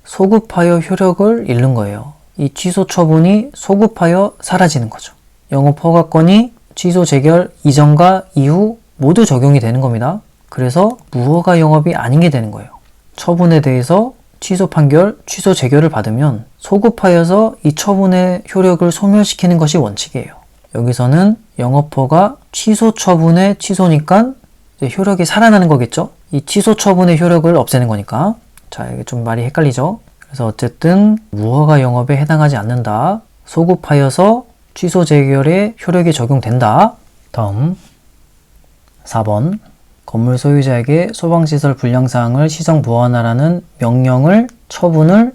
소급하여 효력을 잃는 거예요. 이 취소 처분이 소급하여 사라지는 거죠. 영업허가권이 취소 재결 이전과 이후 모두 적용이 되는 겁니다. 그래서 무허가 영업이 아닌 게 되는 거예요. 처분에 대해서 취소 판결, 취소 재결을 받으면 소급하여서 이 처분의 효력을 소멸시키는 것이 원칙이에요. 여기서는 영업허가 취소 처분의 취소니까 이제 효력이 살아나는 거겠죠? 이 취소 처분의 효력을 없애는 거니까. 자, 이게 좀 말이 헷갈리죠? 그래서 어쨌든 무허가 영업에 해당하지 않는다. 소급하여서 취소 재결의 효력이 적용된다. 다음 4번. 건물 소유자에게 소방시설 불량사항을 시정 보완하라는 명령을 처분을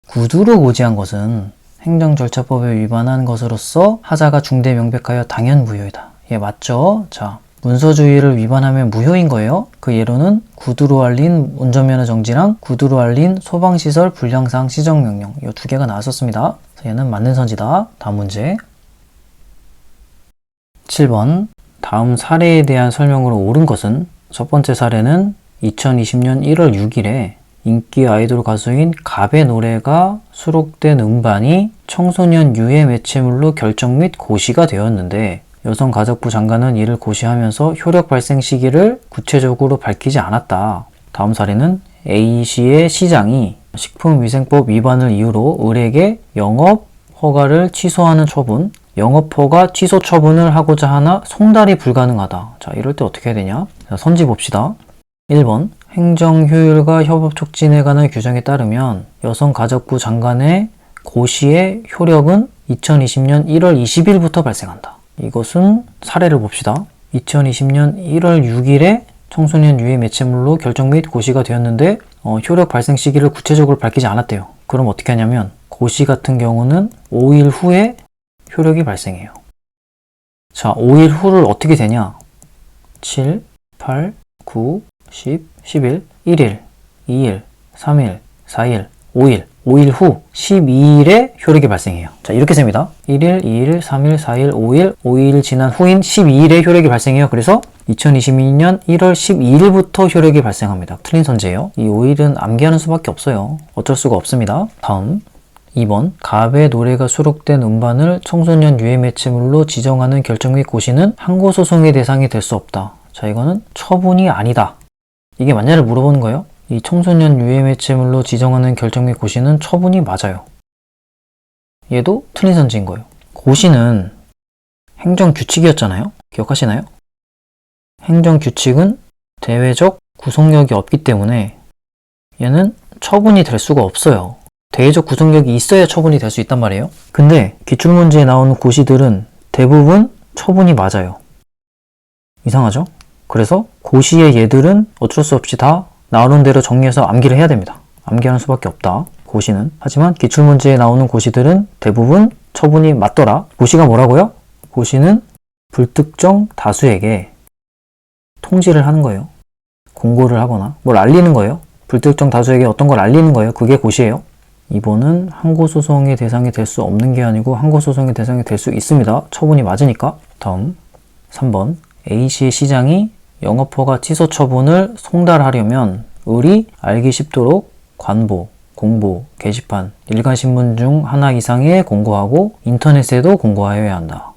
구두로 고지한 것은 행정절차법에 위반한 것으로서 하자가 중대 명백하여 당연 무효이다. 예, 맞죠? 자, 문서주의를 위반하면 무효인 거예요. 그 예로는 구두로 알린 운전면허 정지랑 구두로 알린 소방시설 불량사항 시정명령, 이 두 개가 나왔었습니다. 얘는 맞는 선지다. 다음 문제 7번. 다음 사례에 대한 설명으로 옳은 것은 첫 번째 사례는 2020년 1월 6일에 인기 아이돌 가수인 갑의 노래가 수록된 음반이 청소년 유해 매체물로 결정 및 고시가 되었는데 여성가족부 장관은 이를 고시하면서 효력 발생 시기를 구체적으로 밝히지 않았다. 다음 사례는 A씨의 시장이 식품위생법 위반을 이유로 을에게 영업 허가를 취소하는 처분, 영업허가 취소 처분을 하고자 하나 송달이 불가능하다. 자, 이럴 때 어떻게 해야 되냐? 자, 선지 봅시다. 1번. 행정효율과 협업촉진에 관한 규정에 따르면 여성가족부 장관의 고시의 효력은 2020년 1월 20일부터 발생한다. 이것은 사례를 봅시다. 2020년 1월 6일에 청소년 유해 매체물로 결정 및 고시가 되었는데 효력 발생 시기를 구체적으로 밝히지 않았대요. 그럼 어떻게 하냐면 고시 같은 경우는 5일 후에 효력이 발생해요. 자, 5일 후를 어떻게 되냐? 7, 8, 9, 10, 11, 1일, 2일, 3일, 4일, 5일, 5일 후 12일에 효력이 발생해요. 자, 이렇게 셉니다. 1일, 2일, 3일, 4일, 5일, 5일 지난 후인 12일에 효력이 발생해요. 그래서 2022년 1월 12일부터 효력이 발생합니다. 틀린 선지예요. 이 5일은 암기하는 수밖에 없어요. 어쩔 수가 없습니다. 다음 2번 갑의 노래가 수록된 음반을 청소년 유해 매체물로 지정하는 결정 및 고시는 항고소송의 대상이 될 수 없다. 자, 이거는 처분이 아니다. 이게 맞냐를 물어보는 거예요. 이 청소년 유해 매체물로 지정하는 결정 및 고시는 처분이 맞아요. 얘도 틀린 선지인 거예요. 고시는 행정규칙이었잖아요. 기억하시나요? 행정규칙은 대외적 구속력이 없기 때문에 얘는 처분이 될 수가 없어요. 대외적 구속력이 있어야 처분이 될 수 있단 말이에요. 근데 기출문제에 나오는 고시들은 대부분 처분이 맞아요. 이상하죠? 그래서 고시의 얘들은 어쩔 수 없이 다 나오는 대로 정리해서 암기를 해야 됩니다. 암기하는 수밖에 없다. 고시는. 하지만 기출문제에 나오는 고시들은 대부분 처분이 맞더라. 고시가 뭐라고요? 고시는 불특정 다수에게 통지를 하는 거예요. 공고를 하거나 뭘 알리는 거예요. 불특정 다수에게 어떤 걸 알리는 거예요. 그게 고시예요. 2번은 항고소송의 대상이 될 수 없는 게 아니고 항고소송의 대상이 될 수 있습니다. 처분이 맞으니까. 다음 3번 A시의 시장이 영업허가 취소 처분을 송달하려면 을이 알기 쉽도록 관보, 공보, 게시판, 일간신문 중 하나 이상에 공고하고 인터넷에도 공고하여야 한다.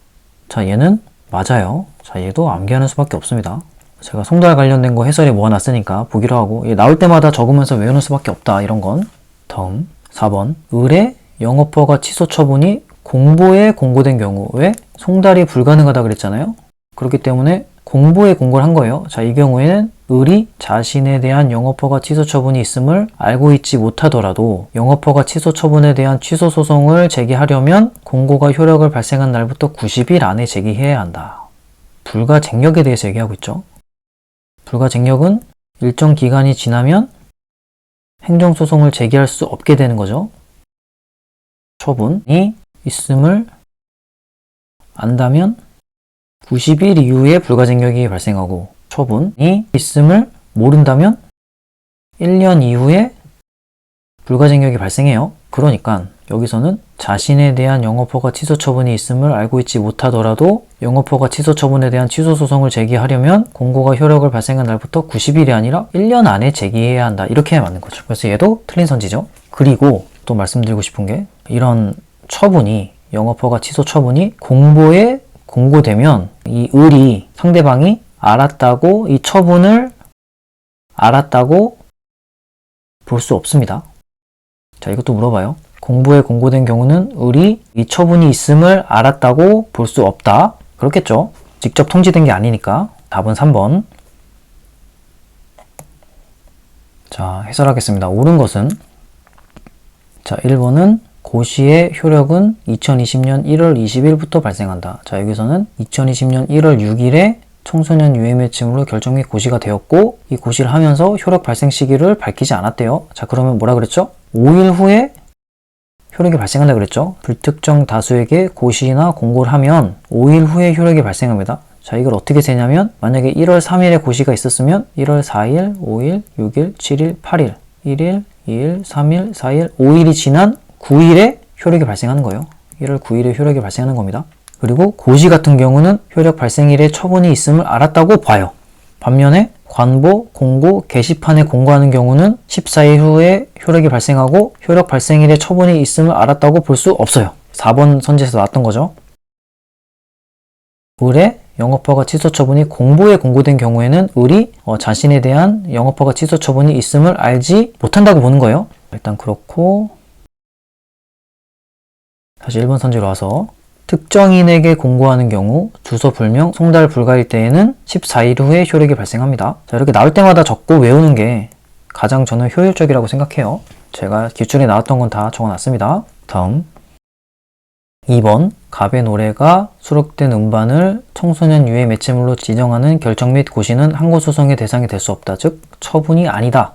자, 얘는 맞아요. 자, 얘도 암기하는 수밖에 없습니다. 제가 송달 관련된 거 해설에 모아놨으니까 보기로 하고 얘 나올 때마다 적으면서 외우는 수밖에 없다. 이런 건. 다음 4번 을의 영업허가 취소 처분이 공보에 공고된 경우 왜? 송달이 불가능하다 그랬잖아요. 그렇기 때문에 공보에 공고를 한 거예요. 자, 이 경우에는 을이 자신에 대한 영업허가 취소 처분이 있음을 알고 있지 못하더라도 영업허가 취소 처분에 대한 취소 소송을 제기하려면 공고가 효력을 발생한 날부터 90일 안에 제기해야 한다. 불가쟁력에 대해서 얘기하고 있죠. 불가쟁력은 일정 기간이 지나면 행정소송을 제기할 수 없게 되는 거죠. 처분이 있음을 안다면 90일 이후에 불가쟁력이 발생하고 처분이 있음을 모른다면 1년 이후에 불가쟁력이 발생해요. 그러니까 여기서는 자신에 대한 영업허가 취소 처분이 있음을 알고 있지 못하더라도 영업허가 취소 처분에 대한 취소 소송을 제기하려면 공고가 효력을 발생한 날부터 90일이 아니라 1년 안에 제기해야 한다. 이렇게 맞는 거죠. 그래서 얘도 틀린 선지죠. 그리고 또 말씀드리고 싶은 게 이런 처분이 영업허가 취소 처분이 공보에 공고되면 이 을이 상대방이 알았다고 이 처분을 알았다고 볼 수 없습니다. 자, 이것도 물어봐요. 공보에 공고된 경우는 을이 이 처분이 있음을 알았다고 볼 수 없다. 그렇겠죠. 직접 통지된 게 아니니까. 답은 3번. 자, 해설하겠습니다. 옳은 것은 자, 1번은 고시의 효력은 2020년 1월 20일부터 발생한다. 자, 여기서는 2020년 1월 6일에 청소년 유해 매체물로 결정 및 고시가 되었고 이 고시를 하면서 효력 발생 시기를 밝히지 않았대요. 자, 그러면 뭐라 그랬죠? 5일 후에 효력이 발생한다 그랬죠? 불특정 다수에게 고시나 공고를 하면 5일 후에 효력이 발생합니다. 자, 이걸 어떻게 세냐면 만약에 1월 3일에 고시가 있었으면 1월 4일, 5일, 6일, 7일, 8일, 1일, 2일, 3일, 4일, 5일이 지난 9일에 효력이 발생하는 거예요. 1월 9일에 효력이 발생하는 겁니다. 그리고 고시 같은 경우는 효력 발생일에 처분이 있음을 알았다고 봐요. 반면에 관보, 공고, 게시판에 공고하는 경우는 14일 후에 효력이 발생하고 효력 발생일에 처분이 있음을 알았다고 볼 수 없어요. 4번 선지에서 나왔던 거죠. 을의 영업허가 취소 처분이 공보에 공고된 경우에는 을이 자신에 대한 영업허가 취소 처분이 있음을 알지 못한다고 보는 거예요. 일단 그렇고 다시 1번 선지로 와서 특정인에게 공고하는 경우 주소 불명, 송달 불가일 때에는 14일 후에 효력이 발생합니다. 자, 이렇게 나올 때마다 적고 외우는 게 가장 저는 효율적이라고 생각해요. 제가 기출에 나왔던 건 다 적어놨습니다. 다음 2번 갑의 노래가 수록된 음반을 청소년 유해 매체물로 지정하는 결정 및 고시는 항고소송의 대상이 될 수 없다. 즉 처분이 아니다.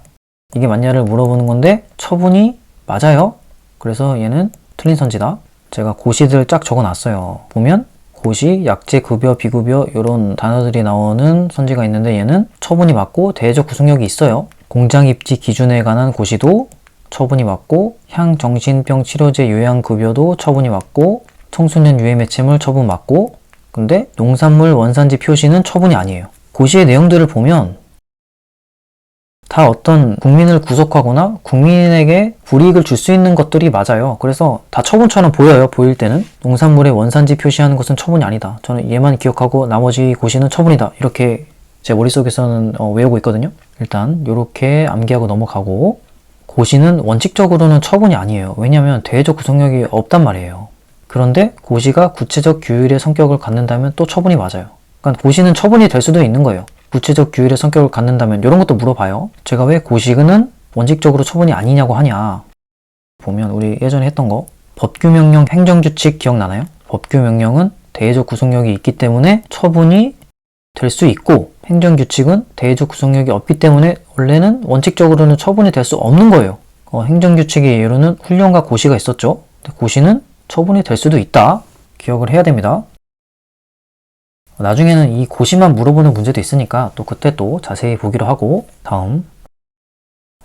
이게 맞냐를 물어보는 건데 처분이 맞아요. 그래서 얘는 틀린 선지다. 제가 고시들 쫙 적어놨어요. 보면 고시, 약제, 급여, 비급여 이런 단어들이 나오는 선지가 있는데 얘는 처분이 맞고 대외적 구속력이 있어요. 공장 입지 기준에 관한 고시도 처분이 맞고 향정신병 치료제 요양급여도 처분이 맞고 청소년 유해 매체물 처분 맞고 근데 농산물 원산지 표시는 처분이 아니에요. 고시의 내용들을 보면 다 어떤 국민을 구속하거나 국민에게 불이익을 줄 수 있는 것들이 맞아요. 그래서 다 처분처럼 보여요. 보일 때는. 농산물의 원산지 표시하는 것은 처분이 아니다. 저는 얘만 기억하고 나머지 고시는 처분이다. 이렇게 제 머릿속에서는 외우고 있거든요. 일단 이렇게 암기하고 넘어가고 고시는 원칙적으로는 처분이 아니에요. 왜냐하면 대외적 구속력이 없단 말이에요. 그런데 고시가 구체적 규율의 성격을 갖는다면 또 처분이 맞아요. 그러니까 고시는 처분이 될 수도 있는 거예요. 구체적 규율의 성격을 갖는다면 이런 것도 물어봐요. 제가 왜 고시는 원칙적으로 처분이 아니냐고 하냐. 보면 우리 예전에 했던 거 법규명령 행정규칙 기억나나요? 법규명령은 대외적 구속력이 있기 때문에 처분이 될 수 있고 행정규칙은 대외적 구속력이 없기 때문에 원래는 원칙적으로는 처분이 될 수 없는 거예요. 행정규칙의 예로는 훈련과 고시가 있었죠. 고시는 처분이 될 수도 있다. 기억을 해야 됩니다. 나중에는 이 고시만 물어보는 문제도 있으니까 또 그때 또 자세히 보기로 하고 다음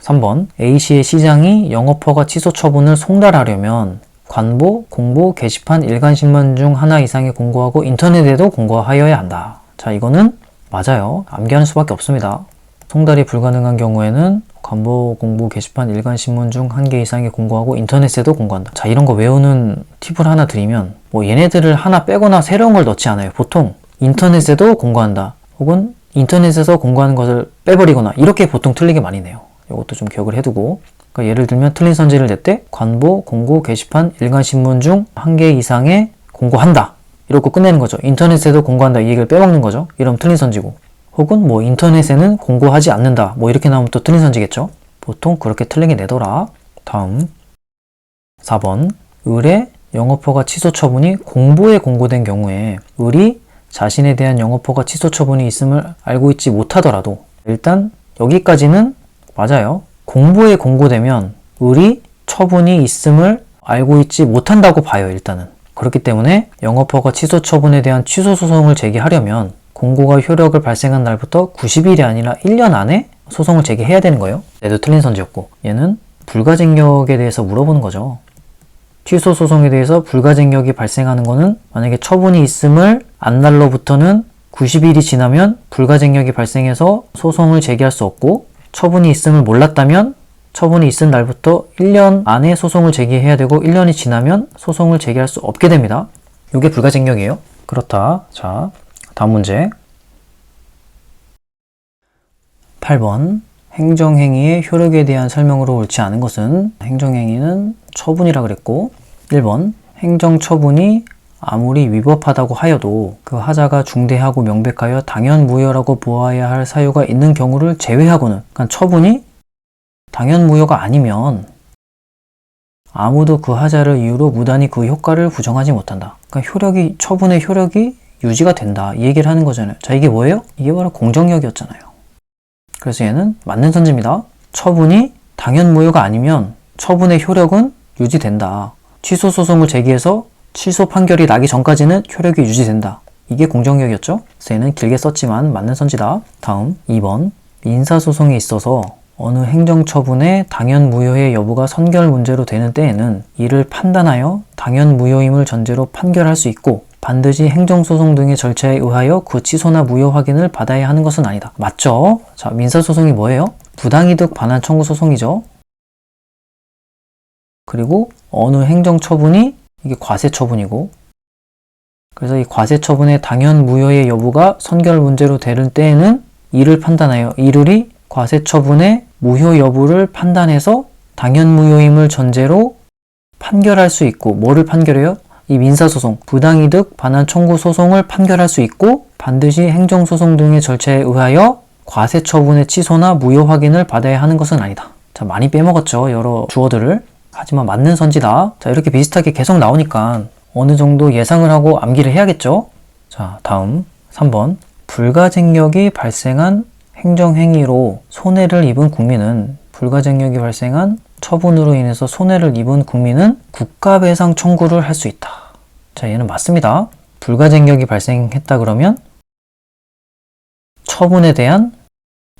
3번 A시의 시장이 영업허가 취소 처분을 송달하려면 관보, 공보, 게시판, 일간신문 중 하나 이상에 공고하고 인터넷에도 공고하여야 한다. 자, 이거는 맞아요. 암기하는 수밖에 없습니다. 송달이 불가능한 경우에는 관보, 공보, 게시판, 일간신문 중 한 개 이상에 공고하고 인터넷에도 공고한다. 자, 이런 거 외우는 팁을 하나 드리면 얘네들을 하나 빼거나 새로운 걸 넣지 않아요. 보통 인터넷에도 공고한다. 혹은 인터넷에서 공고하는 것을 빼버리거나 이렇게 보통 틀리게 많이 내요. 이것도 좀 기억을 해두고 그러니까 예를 들면 틀린 선지를 낼 때 관보, 공고, 게시판, 일간신문 중 한 개 이상에 공고한다. 이러고 끝내는 거죠. 인터넷에도 공고한다 이 얘기를 빼먹는 거죠. 이러면 틀린 선지고 혹은 인터넷에는 공고하지 않는다. 이렇게 나오면 또 틀린 선지겠죠. 보통 그렇게 틀리게 내더라. 다음 4번 을의 영업허가 취소 처분이 공보에 공고된 경우에 을이 자신에 대한 영업허가 취소 처분이 있음을 알고 있지 못하더라도 일단 여기까지는 맞아요. 공보에 공고되면 을이 처분이 있음을 알고 있지 못한다고 봐요. 일단은. 그렇기 때문에 영업허가 취소 처분에 대한 취소 소송을 제기하려면 공고가 효력을 발생한 날부터 90일이 아니라 1년 안에 소송을 제기해야 되는 거예요. 얘도 틀린 선지였고 얘는 불가쟁력에 대해서 물어보는 거죠. 취소 소송에 대해서 불가쟁력이 발생하는 거는 만약에 처분이 있음을 안 날로부터는 90일이 지나면 불가쟁력이 발생해서 소송을 제기할 수 없고 처분이 있음을 몰랐다면 처분이 있은 날부터 1년 안에 소송을 제기해야 되고 1년이 지나면 소송을 제기할 수 없게 됩니다. 이게 불가쟁력이에요. 그렇다. 자, 다음 문제 8번 행정행위의 효력에 대한 설명으로 옳지 않은 것은 행정행위는 처분이라 그랬고 1번 행정처분이 아무리 위법하다고 하여도 그 하자가 중대하고 명백하여 당연무효라고 보아야 할 사유가 있는 경우를 제외하고는 그러니까 처분이 당연무효가 아니면 아무도 그 하자를 이유로 무단히 그 효과를 부정하지 못한다. 그러니까 처분의 효력이 유지가 된다. 이 얘기를 하는 거잖아요. 자, 이게 뭐예요? 이게 바로 공정력이었잖아요. 그래서 얘는 맞는 선지입니다. 처분이 당연무효가 아니면 처분의 효력은 유지된다. 취소 소송을 제기해서 취소 판결이 나기 전까지는 효력이 유지된다. 이게 공정력이었죠? 그래서 얘는 길게 썼지만 맞는 선지다. 다음 2번 민사소송에 있어서 어느 행정처분의 당연무효의 여부가 선결 문제로 되는 때에는 이를 판단하여 당연무효임을 전제로 판결할 수 있고 반드시 행정소송 등의 절차에 의하여 그 취소나 무효 확인을 받아야 하는 것은 아니다. 맞죠? 자, 민사소송이 뭐예요? 부당이득 반환 청구 소송이죠. 그리고 어느 행정처분이 이게 과세처분이고 그래서 이 과세처분의 당연무효의 여부가 선결 문제로 되는 때에는 이를 판단하여 이를이 과세처분의 무효 여부를 판단해서 당연무효임을 전제로 판결할 수 있고 뭐를 판결해요? 이 민사소송, 부당이득 반환 청구 소송을 판결할 수 있고 반드시 행정소송 등의 절차에 의하여 과세처분의 취소나 무효 확인을 받아야 하는 것은 아니다. 자, 많이 빼먹었죠. 여러 주어들을. 하지만 맞는 선지다. 자, 이렇게 비슷하게 계속 나오니까 어느 정도 예상을 하고 암기를 해야겠죠? 자, 다음 3번. 불가쟁력이 발생한 행정행위로 손해를 입은 국민은 불가쟁력이 발생한 처분으로 인해서 손해를 입은 국민은 국가배상 청구를 할 수 있다. 자, 얘는 맞습니다. 불가쟁력이 발생했다 그러면 처분에 대한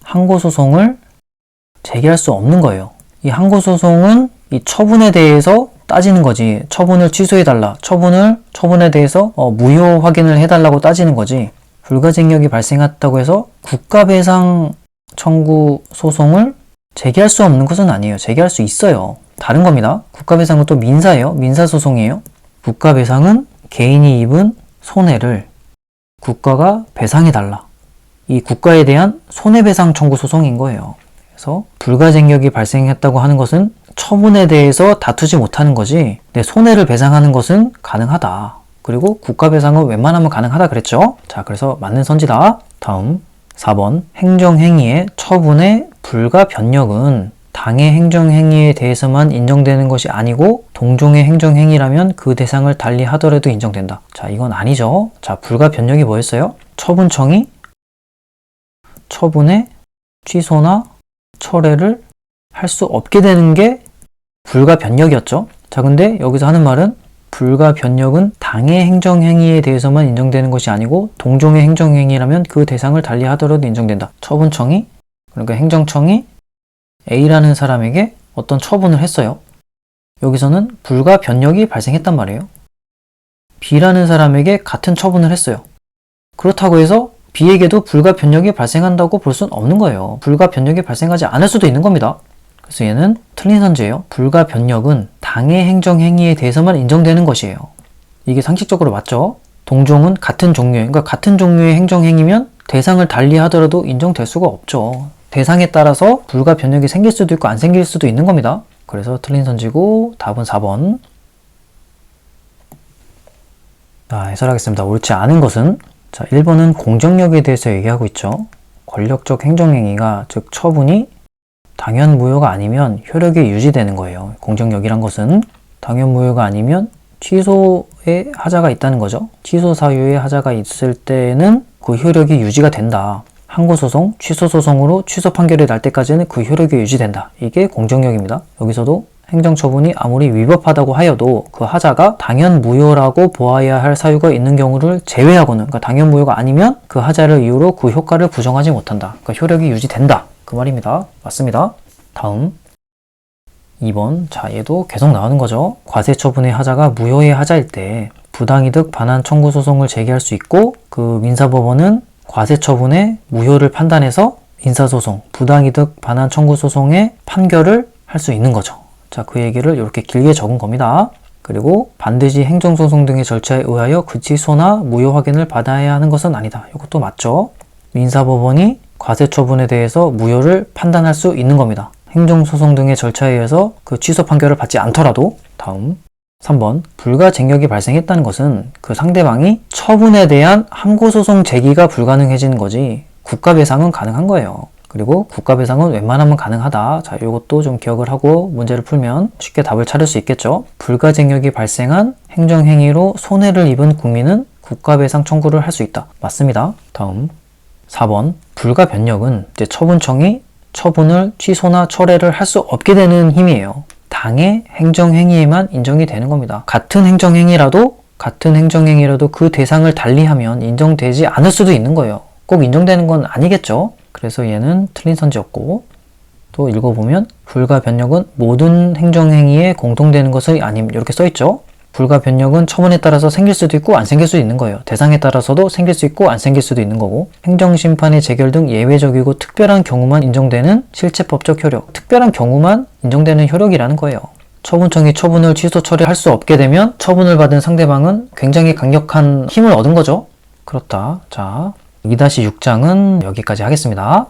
항고소송을 제기할 수 없는 거예요. 이 항고소송은 이 처분에 대해서 따지는 거지. 처분을 취소해달라. 처분에 대해서 무효 확인을 해달라고 따지는 거지. 불가쟁력이 발생했다고 해서 국가배상 청구 소송을 제기할 수 없는 것은 아니에요. 제기할 수 있어요. 다른 겁니다. 국가배상은 또 민사예요. 민사소송이에요. 국가배상은 개인이 입은 손해를 국가가 배상해달라. 이 국가에 대한 손해배상 청구 소송인 거예요. 그래서 불가쟁력이 발생했다고 하는 것은 처분에 대해서 다투지 못하는 거지 내 손해를 배상하는 것은 가능하다. 그리고 국가배상은 웬만하면 가능하다 그랬죠? 자, 그래서 맞는 선지다. 다음 4번. 행정행위의 처분의 불가변력은 당의 행정행위에 대해서만 인정되는 것이 아니고 동종의 행정행위라면 그 대상을 달리 하더라도 인정된다. 자, 이건 아니죠. 자, 불가변력이 뭐였어요? 처분청이 처분의 취소나 철회를 할 수 없게 되는 게 불가변력이었죠. 자, 근데 여기서 하는 말은 불가변력은 당의 행정행위에 대해서만 인정되는 것이 아니고 동종의 행정행위라면 그 대상을 달리 하더라도 인정된다. 처분청이, 그러니까 행정청이 A라는 사람에게 어떤 처분을 했어요. 여기서는 불가변력이 발생했단 말이에요. B라는 사람에게 같은 처분을 했어요. 그렇다고 해서 B에게도 불가변력이 발생한다고 볼 수는 없는 거예요. 불가변력이 발생하지 않을 수도 있는 겁니다. 그래서 얘는 틀린 선지예요. 불가변력은 당의 행정행위에 대해서만 인정되는 것이에요. 이게 상식적으로 맞죠? 동종은 같은 종류의, 그러니까 같은 종류의 행정행위면 대상을 달리 하더라도 인정될 수가 없죠. 대상에 따라서 불가변력이 생길 수도 있고 안 생길 수도 있는 겁니다. 그래서 틀린 선지고 답은 4번. 자, 해설하겠습니다. 옳지 않은 것은 자, 1번은 공정력에 대해서 얘기하고 있죠. 권력적 행정행위가 즉 처분이 당연무효가 아니면 효력이 유지되는 거예요. 공정력이란 것은 당연무효가 아니면 취소의 하자가 있다는 거죠. 취소 사유의 하자가 있을 때는 그 효력이 유지가 된다. 항고소송, 취소소송으로 취소 판결이 날 때까지는 그 효력이 유지된다. 이게 공정력입니다. 여기서도 행정처분이 아무리 위법하다고 하여도 그 하자가 당연무효라고 보아야 할 사유가 있는 경우를 제외하고는, 그러니까 당연무효가 아니면 그 하자를 이유로 그 효과를 부정하지 못한다. 그러니까 효력이 유지된다. 그 말입니다. 맞습니다. 다음 2번. 자, 얘도 계속 나오는 거죠. 과세처분의 하자가 무효의 하자일 때 부당이득 반환 청구 소송을 제기할 수 있고 그 민사법원은 과세처분의 무효를 판단해서 인사소송, 부당이득 반환 청구 소송의 판결을 할 수 있는 거죠. 자, 그 얘기를 이렇게 길게 적은 겁니다. 그리고 반드시 행정소송 등의 절차에 의하여 그 취소나 무효 확인을 받아야 하는 것은 아니다. 이것도 맞죠. 민사법원이 과세처분에 대해서 무효를 판단할 수 있는 겁니다. 행정소송 등의 절차에 의해서 그 취소 판결을 받지 않더라도. 다음 3번. 불가쟁력이 발생했다는 것은 그 상대방이 처분에 대한 항고소송 제기가 불가능해지는 거지 국가배상은 가능한 거예요. 그리고 국가배상은 웬만하면 가능하다. 자, 이것도 좀 기억을 하고 문제를 풀면 쉽게 답을 찾을 수 있겠죠. 불가쟁력이 발생한 행정행위로 손해를 입은 국민은 국가배상 청구를 할 수 있다. 맞습니다. 다음 4번. 불가변력은 이제 처분청이 처분을 취소나 철회를 할 수 없게 되는 힘이에요. 당의 행정행위에만 인정이 되는 겁니다. 같은 행정행위라도 그 대상을 달리하면 인정되지 않을 수도 있는 거예요. 꼭 인정되는 건 아니겠죠. 그래서 얘는 틀린 선지였고, 또 읽어보면 불가변력은 모든 행정행위에 공통되는 것이 아님, 이렇게 써있죠. 불가변력은 처분에 따라서 생길 수도 있고 안 생길 수도 있는 거예요. 대상에 따라서도 생길 수 있고 안 생길 수도 있는 거고, 행정심판의 재결 등 예외적이고 특별한 경우만 인정되는 실체법적 효력, 특별한 경우만 인정되는 효력이라는 거예요. 처분청이 처분을 취소 처리할 수 없게 되면 처분을 받은 상대방은 굉장히 강력한 힘을 얻은 거죠. 그렇다. 자, 2-6장은 여기까지 하겠습니다.